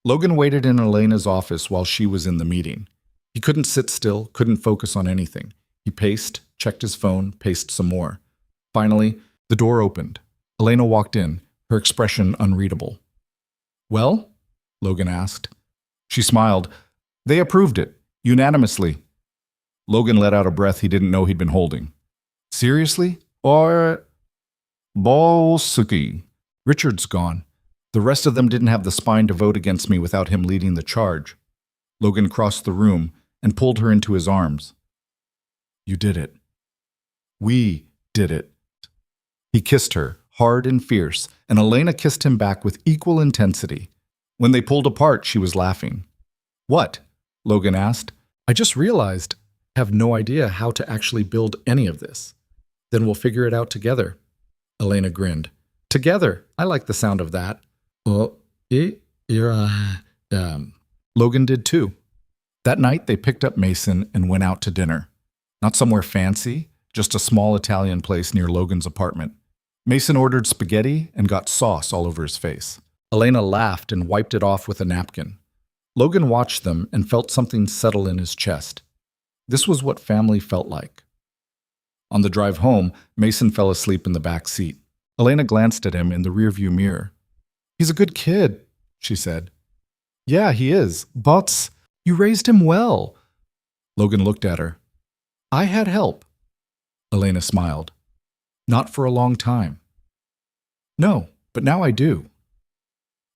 Logan waited in Elena's office while she was in the meeting. He couldn't sit still, couldn't focus on anything. He paced, checked his phone, paced some more. Finally, the door opened. Elena walked in, her expression unreadable. "Well?" Logan asked. She smiled. "They approved it, unanimously." Logan let out a breath he didn't know he'd been holding. "Seriously? Or... Bolsuki." Richard's gone. The rest of them didn't have the spine to vote against me without him leading the charge. Logan crossed the room and pulled her into his arms. "You did it. We did it." He kissed her, hard and fierce, and Elena kissed him back with equal intensity. When they pulled apart, she was laughing. "What?" Logan asked. "I just realized I have no idea how to actually build any of this. Then we'll figure it out together." Elena grinned. "Together. I like the sound of that." Logan did too. That night, they picked up Mason and went out to dinner. Not somewhere fancy, just a small Italian place near Logan's apartment. Mason ordered spaghetti and got sauce all over his face. Elena laughed and wiped it off with a napkin. Logan watched them and felt something settle in his chest. This was what family felt like. On the drive home, Mason fell asleep in the back seat. Elena glanced at him in the rearview mirror. "He's a good kid," she said. "Yeah, he is, but you raised him well." Logan looked at her. "I had help." Elena smiled. "Not for a long time." "No, but now I do."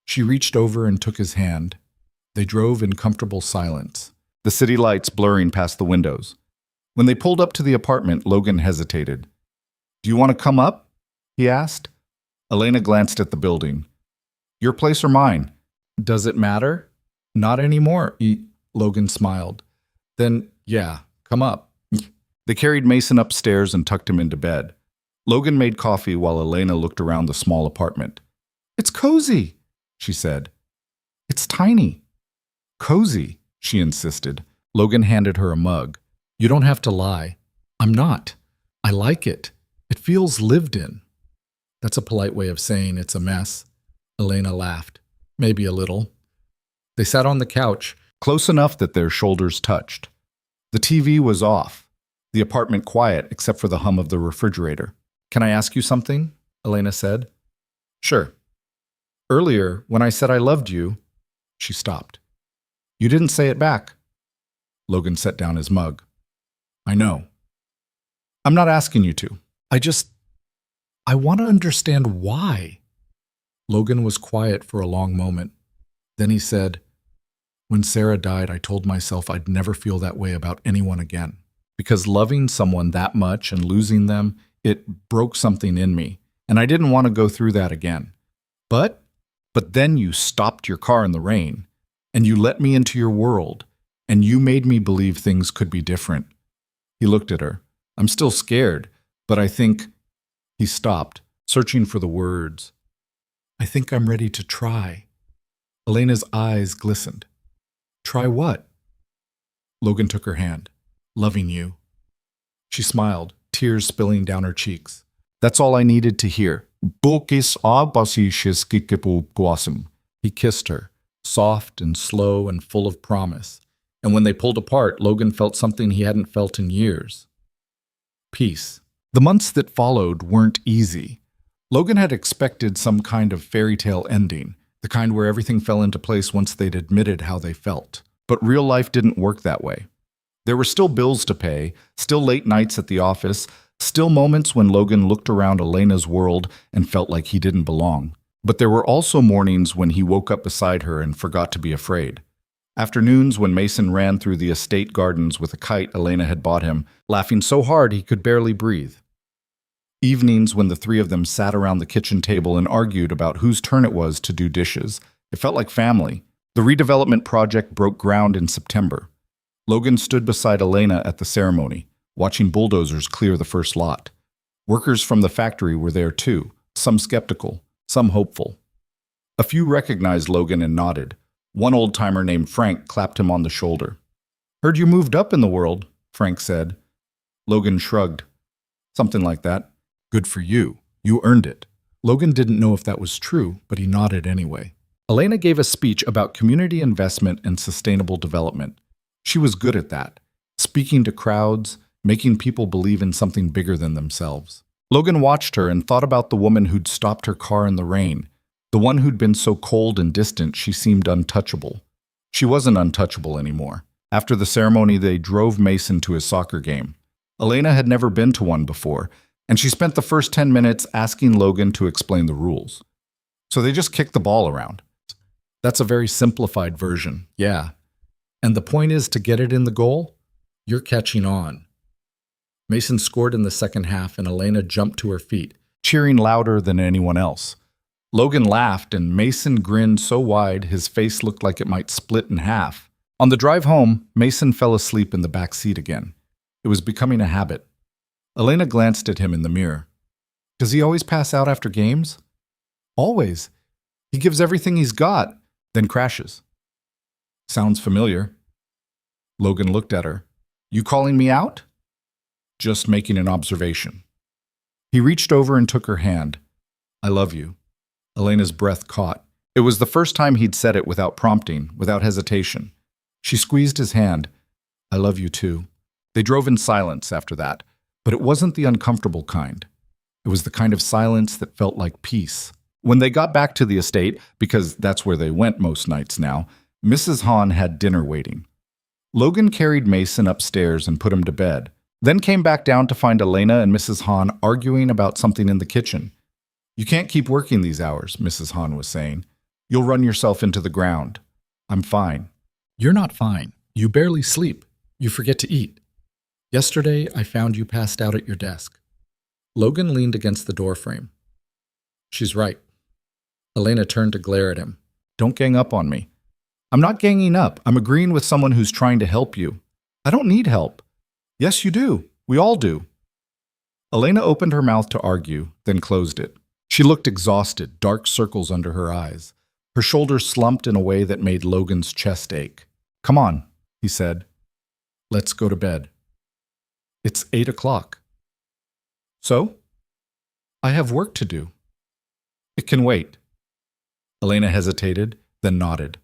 She reached over and took his hand. They drove in comfortable silence, the city lights blurring past the windows. When they pulled up to the apartment, Logan hesitated. "Do you want to come up?" he asked. Elena glanced at the building. "Your place or mine?" "Does it matter?" "Not anymore," Logan smiled. "Then, yeah, come up." They carried Mason upstairs and tucked him into bed. Logan made coffee while Elena looked around the small apartment. "It's cozy," she said. "It's tiny." "Cozy," she insisted. Logan handed her a mug. "You don't have to lie." "I'm not. I like it. It feels lived in." "That's a polite way of saying it's a mess." Elena laughed. "Maybe a little." They sat on the couch, close enough that their shoulders touched. The TV was off, the apartment quiet except for the hum of the refrigerator. "Can I ask you something?" Elena said. "Sure." "Earlier, when I said I loved you," she stopped. "You didn't say it back." Logan set down his mug. "I know. I'm not asking you to. I want to understand why." Logan was quiet for a long moment. Then he said, "When Sarah died, I told myself I'd never feel that way about anyone again. Because loving someone that much and losing them, it broke something in me, and I didn't want to go through that again. But then you stopped your car in the rain, and you let me into your world, and you made me believe things could be different." He looked at her. "I'm still scared, but I think..." He stopped, searching for the words. "I think I'm ready to try." Elena's eyes glistened. "Try what?" Logan took her hand. "Loving you." She smiled, tears spilling down her cheeks. "That's all I needed to hear." He kissed her, soft and slow and full of promise. And when they pulled apart, Logan felt something he hadn't felt in years. Peace. The months that followed weren't easy. Logan had expected some kind of fairy tale ending, the kind where everything fell into place once they'd admitted how they felt. But real life didn't work that way. There were still bills to pay, still late nights at the office, still moments when Logan looked around Elena's world and felt like he didn't belong. But there were also mornings when he woke up beside her and forgot to be afraid. Afternoons when Mason ran through the estate gardens with a kite Elena had bought him, laughing so hard he could barely breathe. Evenings when the three of them sat around the kitchen table and argued about whose turn it was to do dishes. It felt like family. The redevelopment project broke ground in September. Logan stood beside Elena at the ceremony, watching bulldozers clear the first lot. Workers from the factory were there too, some skeptical, some hopeful. A few recognized Logan and nodded. One old-timer named Frank clapped him on the shoulder. "Heard you moved up in the world," Frank said. Logan shrugged. "Something like that." "Good for you. You earned it." Logan didn't know if that was true, but he nodded anyway. Elena gave a speech about community investment and sustainable development. She was good at that, speaking to crowds, making people believe in something bigger than themselves. Logan watched her and thought about the woman who'd stopped her car in the rain, the one who'd been so cold and distant she seemed untouchable. She wasn't untouchable anymore. After the ceremony, they drove Mason to his soccer game. Elena had never been to one before, and she spent the first 10 minutes asking Logan to explain the rules. So they just kicked the ball around. That's a very simplified version, yeah. And the point is to get it in the goal, you're catching on. Mason scored in the second half and Elena jumped to her feet, cheering louder than anyone else. Logan laughed and Mason grinned so wide his face looked like it might split in half. On the drive home, Mason fell asleep in the back seat again. It was becoming a habit. Elena glanced at him in the mirror. Does he always pass out after games? Always. He gives everything he's got, then crashes. Sounds familiar. Logan looked at her. You calling me out? Just making an observation. He reached over and took her hand. I love you. Elena's breath caught. It was the first time he'd said it without prompting, without hesitation. She squeezed his hand. I love you too. They drove in silence after that, but it wasn't the uncomfortable kind. It was the kind of silence that felt like peace. When they got back to the estate, because that's where they went most nights now, Mrs. Hahn had dinner waiting. Logan carried Mason upstairs and put him to bed, then came back down to find Elena and Mrs. Hahn arguing about something in the kitchen. You can't keep working these hours, Mrs. Hahn was saying. You'll run yourself into the ground. I'm fine. You're not fine. You barely sleep. You forget to eat. Yesterday, I found you passed out at your desk. Logan leaned against the doorframe. She's right. Elena turned to glare at him. Don't gang up on me. I'm not ganging up. I'm agreeing with someone who's trying to help you. I don't need help. Yes, you do. We all do. Elena opened her mouth to argue, then closed it. She looked exhausted, dark circles under her eyes. Her shoulders slumped in a way that made Logan's chest ache. Come on, he said. Let's go to bed. It's 8 o'clock. So? I have work to do. It can wait. Elena hesitated, then nodded.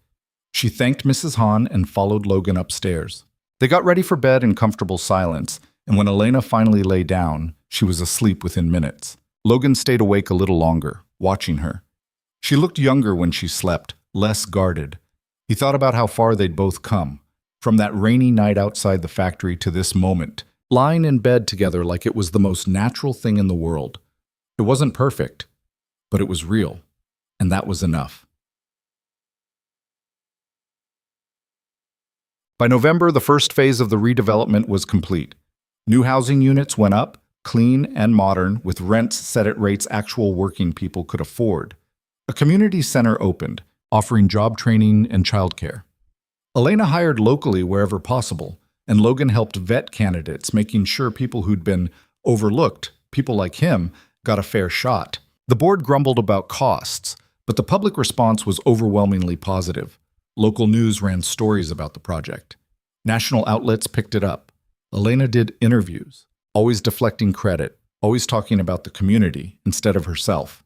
She thanked Mrs. Hahn and followed Logan upstairs. They got ready for bed in comfortable silence, and when Elena finally lay down, she was asleep within minutes. Logan stayed awake a little longer, watching her. She looked younger when she slept, less guarded. He thought about how far they'd both come, from that rainy night outside the factory to this moment, lying in bed together like it was the most natural thing in the world. It wasn't perfect, but it was real, and that was enough. By November, the first phase of the redevelopment was complete. New housing units went up, clean and modern, with rents set at rates actual working people could afford. A community center opened, offering job training and childcare. Elena hired locally wherever possible, and Logan helped vet candidates, making sure people who'd been overlooked, people like him, got a fair shot. The board grumbled about costs, but the public response was overwhelmingly positive. Local news ran stories about the project. National outlets picked it up. Elena did interviews, always deflecting credit, always talking about the community instead of herself.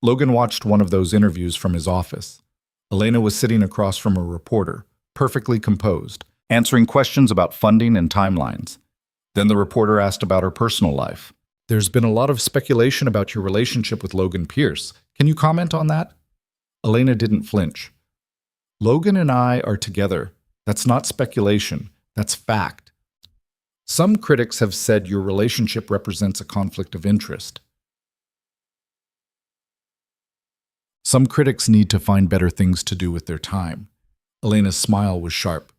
Logan watched one of those interviews from his office. Elena was sitting across from a reporter, perfectly composed, answering questions about funding and timelines. Then the reporter asked about her personal life. There's been a lot of speculation about your relationship with Logan Pierce. Can you comment on that? Elena didn't flinch. Logan and I are together. That's not speculation. That's fact. Some critics have said your relationship represents a conflict of interest. Some critics need to find better things to do with their time. Elena's smile was sharp.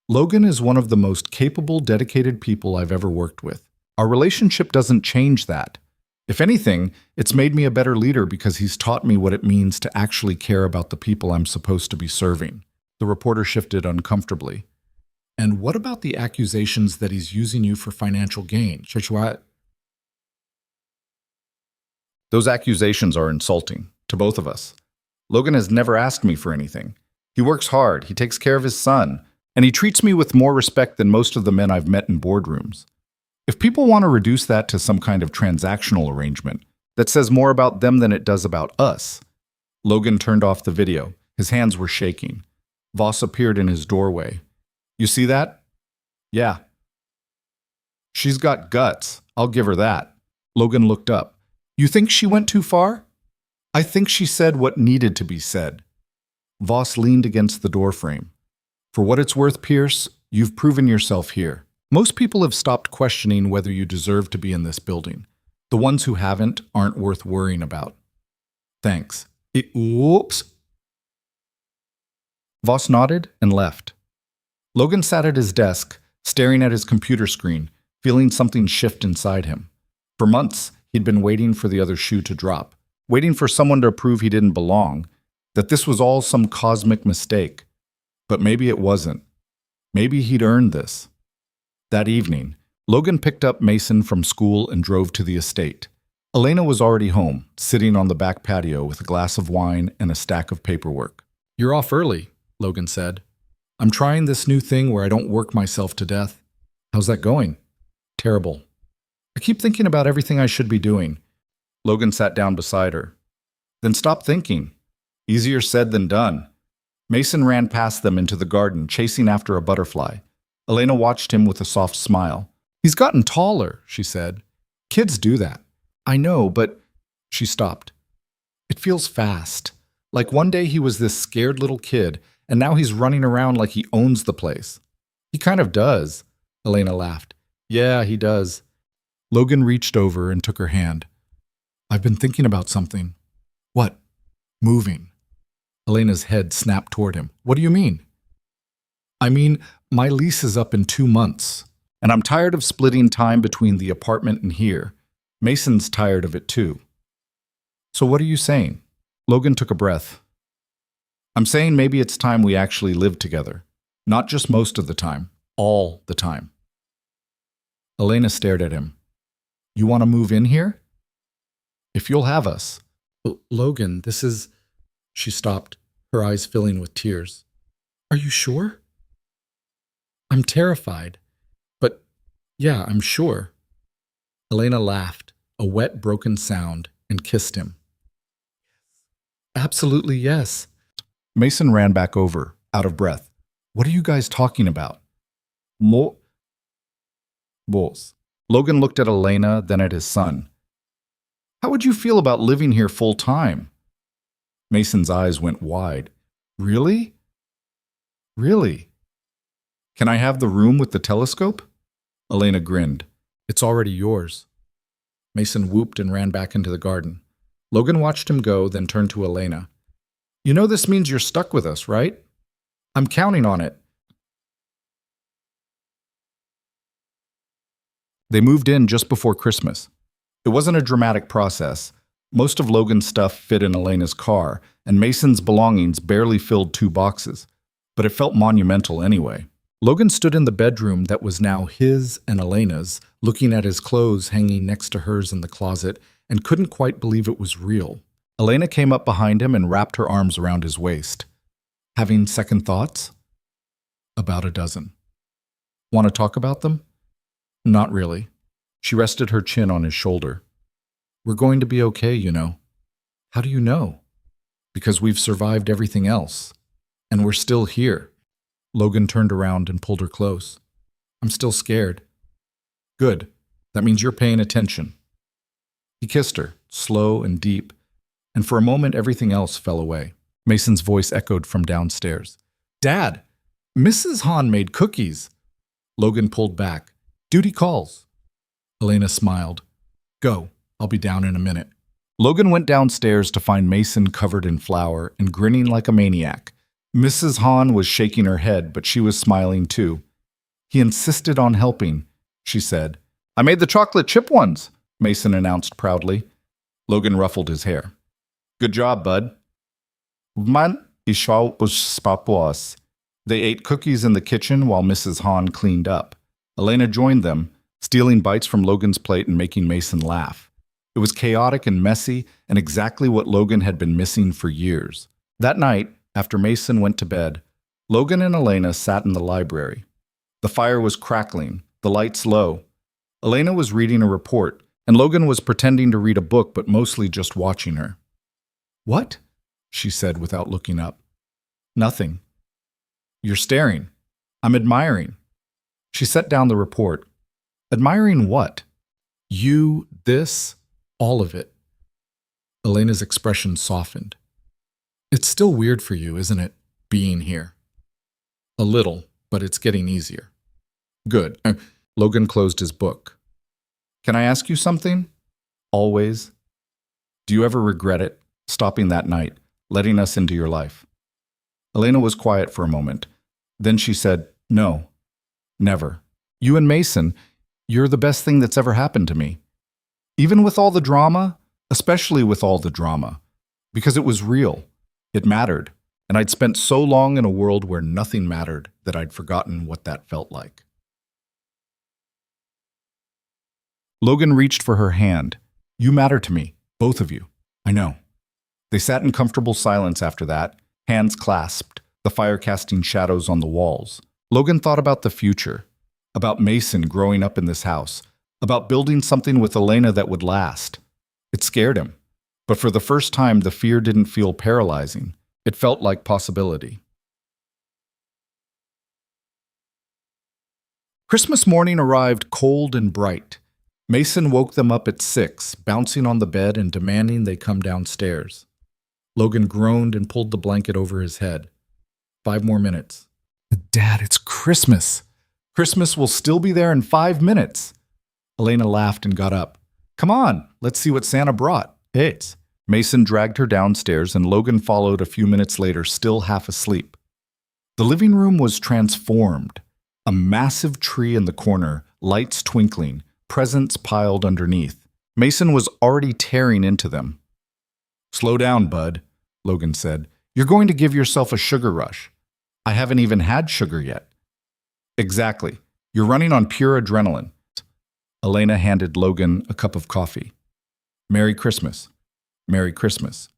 Logan is one of the most capable, dedicated people I've ever worked with. Our relationship doesn't change that. If anything, it's made me a better leader because he's taught me what it means to actually care about the people I'm supposed to be serving. The reporter shifted uncomfortably. And what about the accusations that he's using you for financial gain? Those accusations are insulting to both of us. Logan has never asked me for anything. He works hard, he takes care of his son, and he treats me with more respect than most of the men I've met in boardrooms. If people want to reduce that to some kind of transactional arrangement, That says more about them than it does about us. Logan turned off the video. His hands were shaking. Voss appeared in his doorway. You see that? Yeah. She's got guts. I'll give her that. Logan looked up. You think she went too far? I think she said what needed to be said. Voss leaned against the doorframe. For what it's worth, Pierce, you've proven yourself here. Most people have stopped questioning whether you deserve to be in this building. The ones who haven't aren't worth worrying about. Thanks. Whoops. Voss nodded and left. Logan sat at his desk, staring at his computer screen, feeling something shift inside him. For months, he'd been waiting for the other shoe to drop, waiting for someone to prove he didn't belong, that this was all some cosmic mistake. But maybe it wasn't. Maybe he'd earned this. That evening, Logan picked up Mason from school and drove to the estate. Elena was already home, sitting on the back patio with a glass of wine and a stack of paperwork. You're off early, Logan said. I'm trying this new thing where I don't work myself to death. How's that going? Terrible. I keep thinking about everything I should be doing. Logan sat down beside her. Then stop thinking. Easier said than done. Mason ran past them into the garden, chasing after a butterfly. Elena watched him with a soft smile. He's gotten taller, she said. Kids do that. I know, but... She stopped. It feels fast. Like one day he was this scared little kid, and now he's running around like he owns the place. He kind of does, Elena laughed. Yeah, he does. Logan reached over and took her hand. I've been thinking about something. What? Moving. Elena's head snapped toward him. What do you mean? I mean, my lease is up in 2 months, and I'm tired of splitting time between the apartment and here. Mason's tired of it too. So what are you saying? Logan took a breath. I'm saying maybe it's time we actually live together. Not just most of the time, all the time. Elena stared at him. You want to move in here? If you'll have us. Logan, this is... She stopped, her eyes filling with tears. Are you sure? I'm terrified. But, yeah, I'm sure. Elena laughed, a wet, broken sound, and kissed him. Absolutely yes. Mason ran back over, out of breath. What are you guys talking about? Bulls. Logan looked at Elena, then at his son. How would you feel about living here full time? Mason's eyes went wide. Really? Really? Can I have the room with the telescope? Elena grinned. It's already yours. Mason whooped and ran back into the garden. Logan watched him go, then turned to Elena. You know this means you're stuck with us, right? I'm counting on it. They moved in just before Christmas. It wasn't a dramatic process. Most of Logan's stuff fit in Elena's car, and Mason's belongings barely filled 2 boxes. But it felt monumental anyway. Logan stood in the bedroom that was now his and Elena's, looking at his clothes hanging next to hers in the closet, and couldn't quite believe it was real. Elena came up behind him and wrapped her arms around his waist. Having second thoughts? About a dozen. Want to talk about them? Not really. She rested her chin on his shoulder. We're going to be okay, you know. How do you know? Because we've survived everything else. And we're still here. Logan turned around and pulled her close. I'm still scared. Good. That means you're paying attention. He kissed her, slow and deep, and for a moment everything else fell away. Mason's voice echoed from downstairs. Dad, Mrs. Hahn made cookies. Logan pulled back. Duty calls. Elena smiled. Go. I'll be down in a minute. Logan went downstairs to find Mason covered in flour and grinning like a maniac. Mrs. Hahn was shaking her head, but she was smiling too. He insisted on helping, she said. I made the chocolate chip ones, Mason announced proudly. Logan ruffled his hair. Good job, bud. Man, was. They ate cookies in the kitchen while Mrs. Hahn cleaned up. Elena joined them, stealing bites from Logan's plate and making Mason laugh. It was chaotic and messy, and exactly what Logan had been missing for years. That night, after Mason went to bed, Logan and Elena sat in the library. The fire was crackling, the lights low. Elena was reading a report, and Logan was pretending to read a book but mostly just watching her. "What?" she said without looking up. "Nothing." "You're staring." "I'm admiring." She set down the report. "Admiring what?" "You, this, all of it." Elena's expression softened. "It's still weird for you, isn't it, being here?" "A little, but it's getting easier." "Good." Logan closed his book. "Can I ask you something?" "Always." "Do you ever regret it, stopping that night, letting us into your life?" Elena was quiet for a moment. Then she said, "No, never. You and Mason, you're the best thing that's ever happened to me. Even with all the drama, especially with all the drama, because it was real. It mattered, and I'd spent so long in a world where nothing mattered that I'd forgotten what that felt like." Logan reached for her hand. "You matter to me, both of you. I know." They sat in comfortable silence after that, hands clasped, the fire casting shadows on the walls. Logan thought about the future, about Mason growing up in this house, about building something with Elena that would last. It scared him, but for the first time the fear didn't feel paralyzing. It felt like possibility. Christmas morning arrived cold and bright. Mason woke them up at 6, bouncing on the bed and demanding they come downstairs. Logan groaned and pulled the blanket over his head. 5 more minutes. "Dad, it's Christmas." "Christmas will still be there in 5 minutes." Elena laughed and got up. "Come on, let's see what Santa brought." "It's." Mason dragged her downstairs and Logan followed a few minutes later, still half asleep. The living room was transformed. A massive tree in the corner, lights twinkling, presents piled underneath. Mason was already tearing into them. "Slow down, bud," Logan said. "You're going to give yourself a sugar rush." "I haven't even had sugar yet." "Exactly. You're running on pure adrenaline." Elena handed Logan a cup of coffee. "Merry Christmas." "Merry Christmas."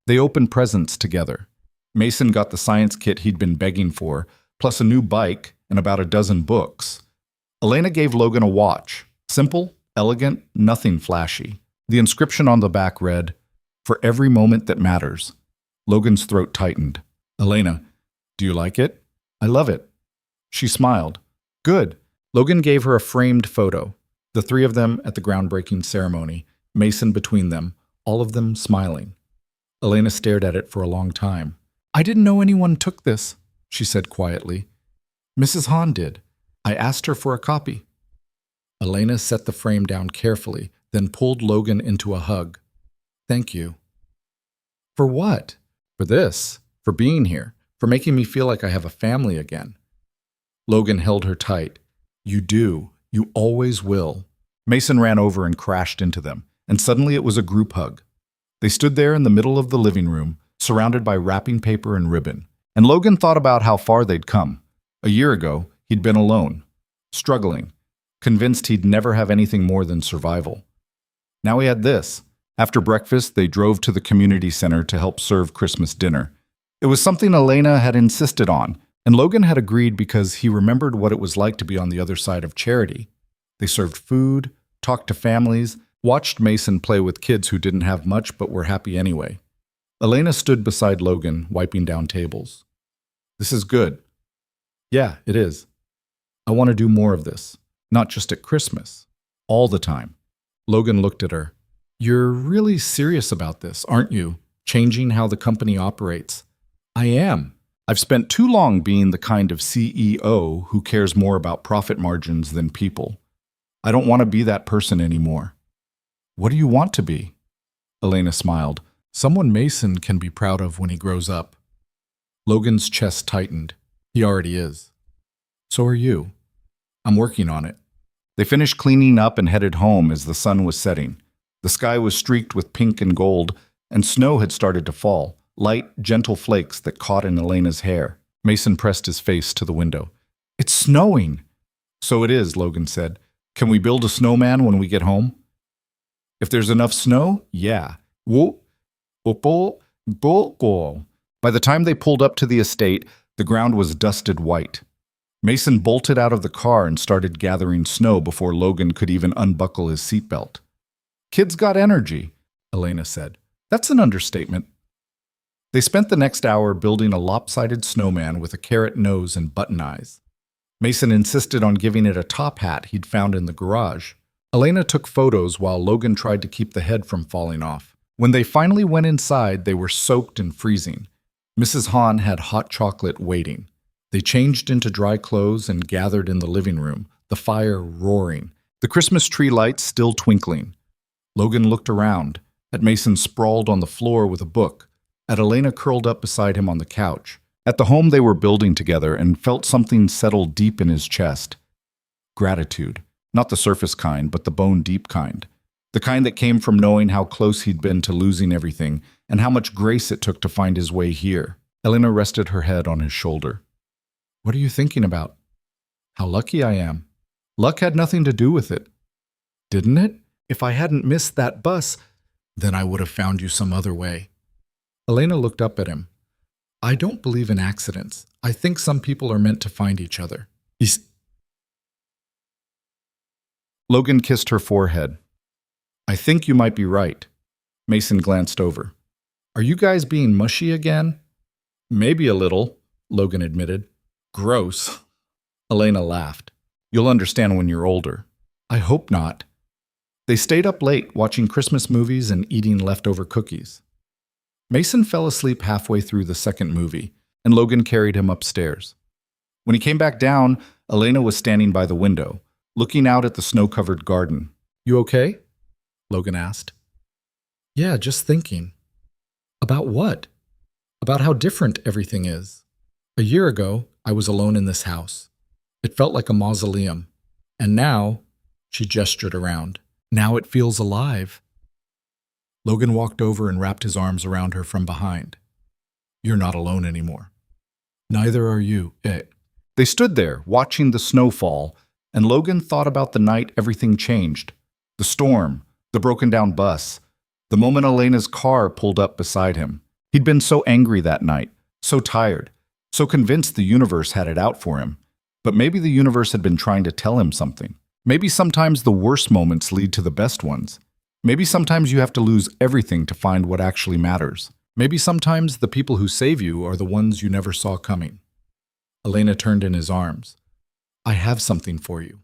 They opened presents together. Mason got the science kit he'd been begging for, plus a new bike and about a dozen books. Elena gave Logan a watch. Simple, elegant, nothing flashy. The inscription on the back read, "For every moment that matters." Logan's throat tightened. "Elena, do you like it?" "I love it." She smiled. "Good." Logan gave her a framed photo. The 3 of them at the groundbreaking ceremony, Mason between them, all of them smiling. Elena stared at it for a long time. "I didn't know anyone took this," she said quietly. "Mrs. Hahn did. I asked her for a copy." Elena set the frame down carefully, then pulled Logan into a hug. "Thank you." "For what?" "For this. For being here. For making me feel like I have a family again." Logan held her tight. "You do. You always will." Mason ran over and crashed into them, and suddenly it was a group hug. They stood there in the middle of the living room, surrounded by wrapping paper and ribbon, and Logan thought about how far they'd come. A year ago, he'd been alone, struggling, convinced he'd never have anything more than survival. Now he had this. After breakfast, they drove to the community center to help serve Christmas dinner. It was something Elena had insisted on, and Logan had agreed because he remembered what it was like to be on the other side of charity. They served food, talked to families, watched Mason play with kids who didn't have much but were happy anyway. Elena stood beside Logan, wiping down tables. "This is good." "Yeah, it is. I want to do more of this. Not just at Christmas. All the time." Logan looked at her. "You're really serious about this, aren't you? Changing how the company operates." "I am. I've spent too long being the kind of CEO who cares more about profit margins than people. I don't want to be that person anymore." "What do you want to be?" Elena smiled. "Someone Mason can be proud of when he grows up." Logan's chest tightened. He already is. "So are you." "I'm working on it." They finished cleaning up and headed home as the sun was setting. The sky was streaked with pink and gold, and snow had started to fall, light, gentle flakes that caught in Elena's hair. Mason pressed his face to the window. "It's snowing." "So it is," Logan said. "Can we build a snowman when we get home?" "If there's enough snow, yeah." By the time they pulled up to the estate, the ground was dusted white. Mason bolted out of the car and started gathering snow before Logan could even unbuckle his seatbelt. Kids got energy, Elena said. That's an understatement. They spent the next hour building a lopsided snowman with a carrot nose and button eyes. Mason insisted on giving it a top hat he'd found in the garage. Elena took photos while Logan tried to keep the head from falling off. When they finally went inside, they were soaked and freezing. Mrs. Hahn had hot chocolate waiting. They changed into dry clothes and gathered in the living room, the fire roaring, the Christmas tree lights still twinkling. Logan looked around, at Mason sprawled on the floor with a book, at Elena curled up beside him on the couch, at the home they were building together, and felt something settle deep in his chest. Gratitude. Not the surface kind, but the bone-deep kind. The kind that came from knowing how close he'd been to losing everything and how much grace it took to find his way here. Elena rested her head on his shoulder. What are you thinking about? How lucky I am. Luck had nothing to do with it. Didn't it? If I hadn't missed that bus, then I would have found you some other way. Elena looked up at him. I don't believe in accidents. I think some people are meant to find each other. Logan kissed her forehead. I think you might be right. Mason glanced over. Are you guys being mushy again? Maybe a little, Logan admitted. Gross. Elena laughed. You'll understand when you're older. I hope not. They stayed up late watching Christmas movies and eating leftover cookies. Mason fell asleep halfway through the second movie, and Logan carried him upstairs. When he came back down, Elena was standing by the window, looking out at the snow-covered garden. You okay? Logan asked. Yeah, just thinking. About what? About how different everything is. A year ago, I was alone in this house. It felt like a mausoleum. And now, she gestured around, now it feels alive. Logan walked over and wrapped his arms around her from behind. You're not alone anymore. Neither are you. They stood there, watching the snow fall, and Logan thought about the night everything changed. The storm, the broken-down bus, the moment Elena's car pulled up beside him. He'd been so angry that night, so tired, so convinced the universe had it out for him. But maybe the universe had been trying to tell him something. Maybe sometimes the worst moments lead to the best ones. Maybe sometimes you have to lose everything to find what actually matters. Maybe sometimes the people who save you are the ones you never saw coming. Elena turned in his arms. I have something for you.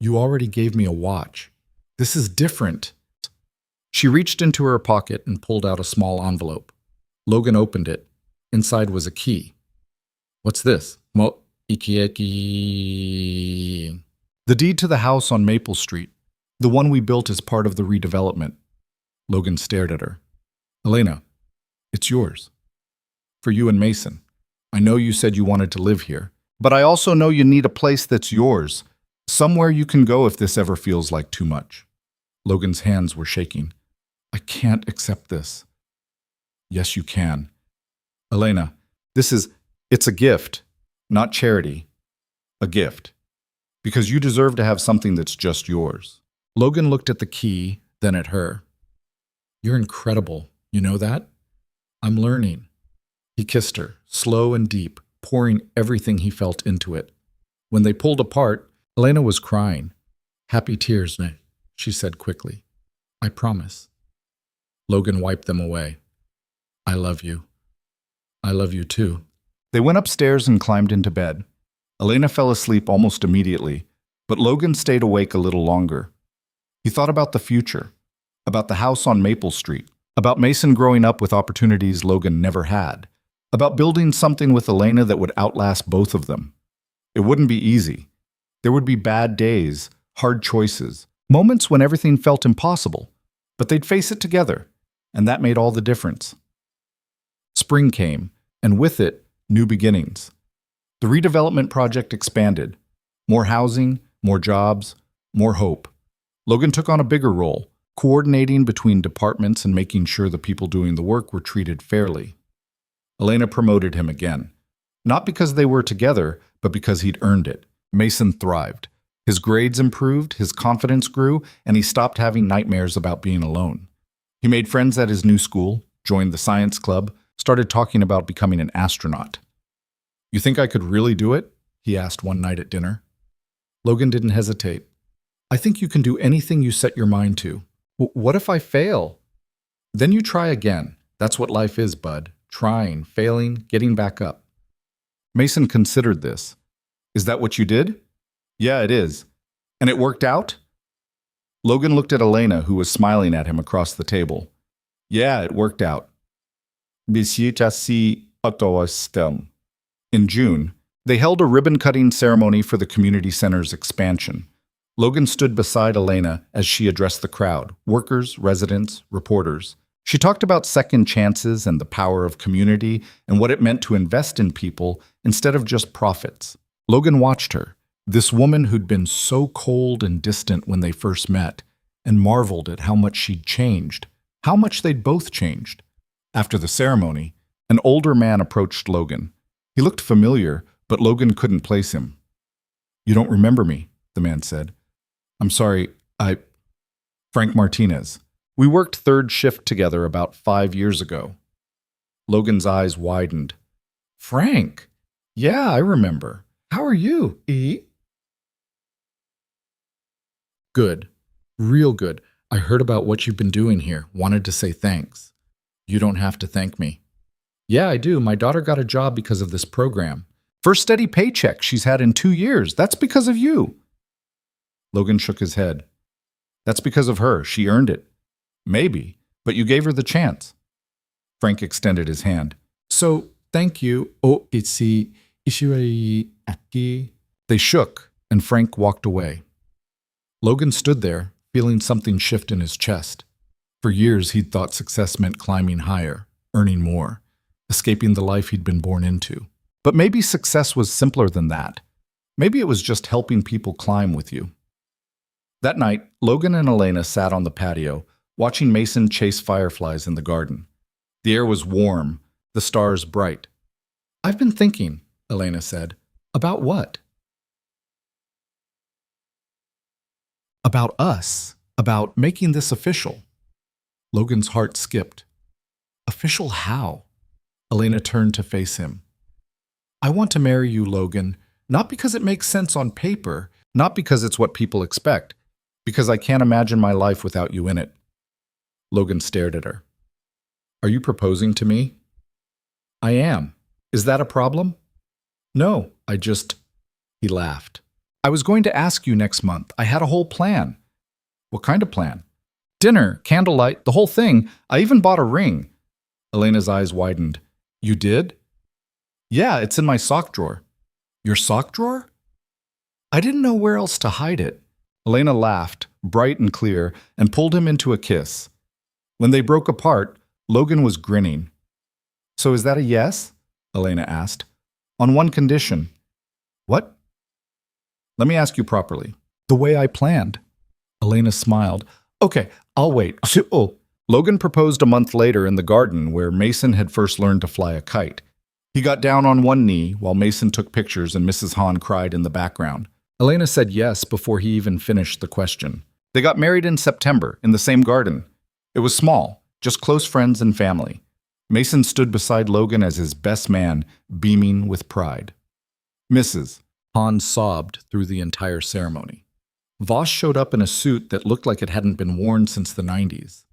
You already gave me a watch. This is different. She reached into her pocket and pulled out a small envelope. Logan opened it. Inside was a key. What's this? The deed to the house on Maple Street, the one we built as part of the redevelopment. Logan stared at her. Elena, it's yours. For you and Mason. I know you said you wanted to live here, but I also know you need a place that's yours, somewhere you can go if this ever feels like too much. Logan's hands were shaking. I can't accept this. Yes, you can. Elena, it's a gift, not charity. A gift. Because you deserve to have something that's just yours. Logan looked at the key, then at her. You're incredible, you know that? I'm learning. He kissed her, slow and deep, pouring everything he felt into it. When they pulled apart, Elena was crying. Happy tears, she said quickly. I promise. Logan wiped them away. I love you. I love you too. They went upstairs and climbed into bed. Elena fell asleep almost immediately, but Logan stayed awake a little longer. He thought about the future, about the house on Maple Street, about Mason growing up with opportunities Logan never had, about building something with Elena that would outlast both of them. It wouldn't be easy. There would be bad days, hard choices, moments when everything felt impossible, but they'd face it together, and that made all the difference. Spring came, and with it, new beginnings. The redevelopment project expanded. More housing, more jobs, more hope. Logan took on a bigger role, coordinating between departments and making sure the people doing the work were treated fairly. Elena promoted him again. Not because they were together, but because he'd earned it. Mason thrived. His grades improved, his confidence grew, and he stopped having nightmares about being alone. He made friends at his new school, joined the science club, started talking about becoming an astronaut. You think I could really do it? He asked one night at dinner. Logan didn't hesitate. I think you can do anything you set your mind to. What if I fail? Then you try again. That's what life is, bud. Trying, failing, getting back up. Mason considered this. Is that what you did? Yeah, it is. And it worked out? Logan looked at Elena, who was smiling at him across the table. Yeah, it worked out. In June, they held a ribbon-cutting ceremony for the community center's expansion. Logan stood beside Elena as she addressed the crowd, workers, residents, reporters. She talked about second chances and the power of community and what it meant to invest in people instead of just profits. Logan watched her, this woman who'd been so cold and distant when they first met, and marveled at how much she'd changed, how much they'd both changed. After the ceremony, an older man approached Logan. He looked familiar, but Logan couldn't place him. You don't remember me, the man said. I'm sorry, Frank Martinez. We worked third shift together about 5 years ago. Logan's eyes widened. Frank? Yeah, I remember. How are you, E? Good. Real good. I heard about what you've been doing here. Wanted to say thanks. You don't have to thank me. Yeah, I do. My daughter got a job because of this program. First steady paycheck she's had in 2 years. That's because of you. Logan shook his head. That's because of her. She earned it. Maybe, but you gave her the chance. Frank extended his hand. So, thank you. They shook, and Frank walked away. Logan stood there, feeling something shift in his chest. For years, he'd thought success meant climbing higher, earning more, escaping the life he'd been born into. But maybe success was simpler than that. Maybe it was just helping people climb with you. That night, Logan and Elena sat on the patio, watching Mason chase fireflies in the garden. The air was warm, the stars bright. I've been thinking, Elena said. About what? About us. About making this official. Logan's heart skipped. Official how? Elena turned to face him. I want to marry you, Logan, not because it makes sense on paper, not because it's what people expect, because I can't imagine my life without you in it. Logan stared at her. Are you proposing to me? I am. Is that a problem? No, He laughed. I was going to ask you next month. I had a whole plan. What kind of plan? Dinner, candlelight, the whole thing. I even bought a ring. Elena's eyes widened. You did? Yeah, it's in my sock drawer. Your sock drawer? I didn't know where else to hide it. Elena laughed, bright and clear, and pulled him into a kiss. When they broke apart, Logan was grinning. So is that a yes? Elena asked. On one condition. What? Let me ask you properly. The way I planned. Elena smiled. Okay, I'll wait. Logan proposed a month later in the garden where Mason had first learned to fly a kite. He got down on one knee while Mason took pictures and Mrs. Hahn cried in the background. Elena said yes before he even finished the question. They got married in September in the same garden. It was small, just close friends and family. Mason stood beside Logan as his best man, beaming with pride. Mrs. Hahn sobbed through the entire ceremony. Voss showed up in a suit that looked like it hadn't been worn since the 90s.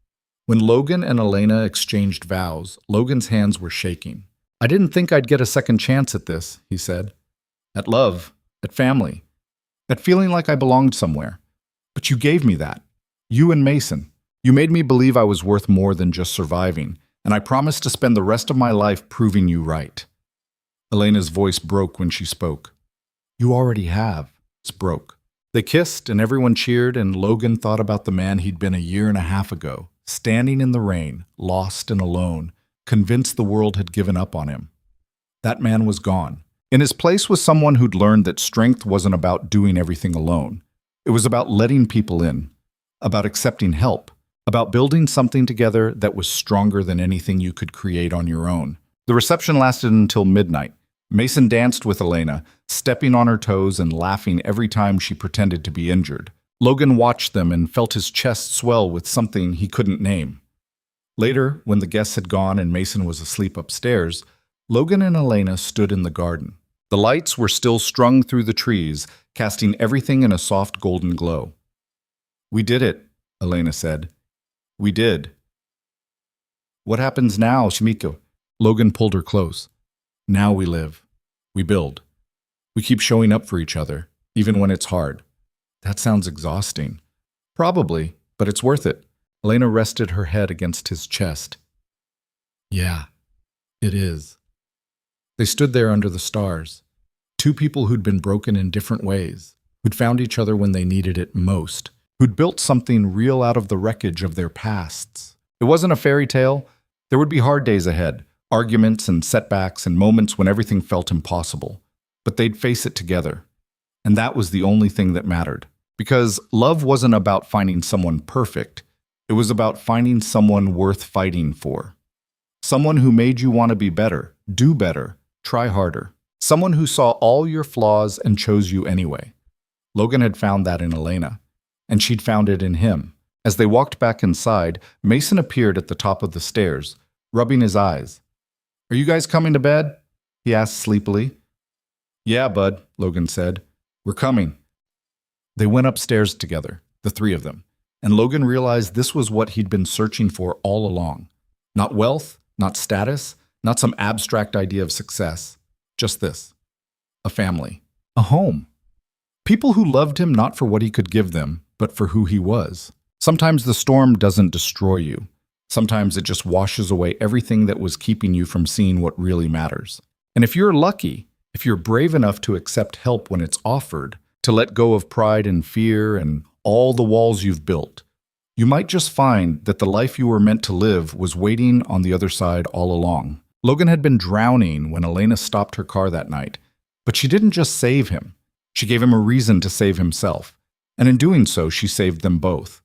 When Logan and Elena exchanged vows, Logan's hands were shaking. I didn't think I'd get a second chance at this, he said. At love, at family, at feeling like I belonged somewhere. But you gave me that. You and Mason. You made me believe I was worth more than just surviving, and I promised to spend the rest of my life proving you right. Elena's voice broke when she spoke. You already have. It broke. They kissed, and everyone cheered, and Logan thought about the man he'd been a year and a half ago, standing in the rain, lost and alone, convinced the world had given up on him. That man was gone. In his place was someone who'd learned that strength wasn't about doing everything alone. It was about letting people in, about accepting help, about building something together that was stronger than anything you could create on your own. The reception lasted until midnight. Mason danced with Elena, stepping on her toes and laughing every time she pretended to be injured. Logan watched them and felt his chest swell with something he couldn't name. Later, when the guests had gone and Mason was asleep upstairs, Logan and Elena stood in the garden. The lights were still strung through the trees, casting everything in a soft golden glow. We did it, Elena said. We did. What happens now, Shimiko? Logan pulled her close. Now we live. We build. We keep showing up for each other, even when it's hard. That sounds exhausting. Probably, but it's worth it. Elena rested her head against his chest. Yeah, it is. They stood there under the stars. Two people who'd been broken in different ways, who'd found each other when they needed it most, who'd built something real out of the wreckage of their pasts. It wasn't a fairy tale. There would be hard days ahead, arguments and setbacks and moments when everything felt impossible. But they'd face it together. And that was the only thing that mattered. Because love wasn't about finding someone perfect. It was about finding someone worth fighting for. Someone who made you want to be better, do better, try harder. Someone who saw all your flaws and chose you anyway. Logan had found that in Elena, and she'd found it in him. As they walked back inside, Mason appeared at the top of the stairs, rubbing his eyes. Are you guys coming to bed? He asked sleepily. Yeah, bud, Logan said. We're coming. They went upstairs together, the three of them, and Logan realized this was what he'd been searching for all along. Not wealth, not status, not some abstract idea of success. Just this. A family. A home. People who loved him not for what he could give them, but for who he was. Sometimes the storm doesn't destroy you. Sometimes it just washes away everything that was keeping you from seeing what really matters. And if you're lucky, if you're brave enough to accept help when it's offered, to let go of pride and fear and all the walls you've built, you might just find that the life you were meant to live was waiting on the other side all along. Logan had been drowning when Elena stopped her car that night, but she didn't just save him. She gave him a reason to save himself, and in doing so, she saved them both.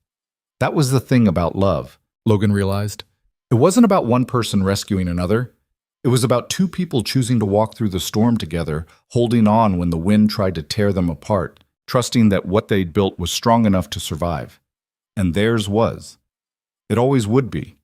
That was the thing about love, Logan realized. It wasn't about one person rescuing another. It was about two people choosing to walk through the storm together, holding on when the wind tried to tear them apart, trusting that what they'd built was strong enough to survive. And theirs was. It always would be.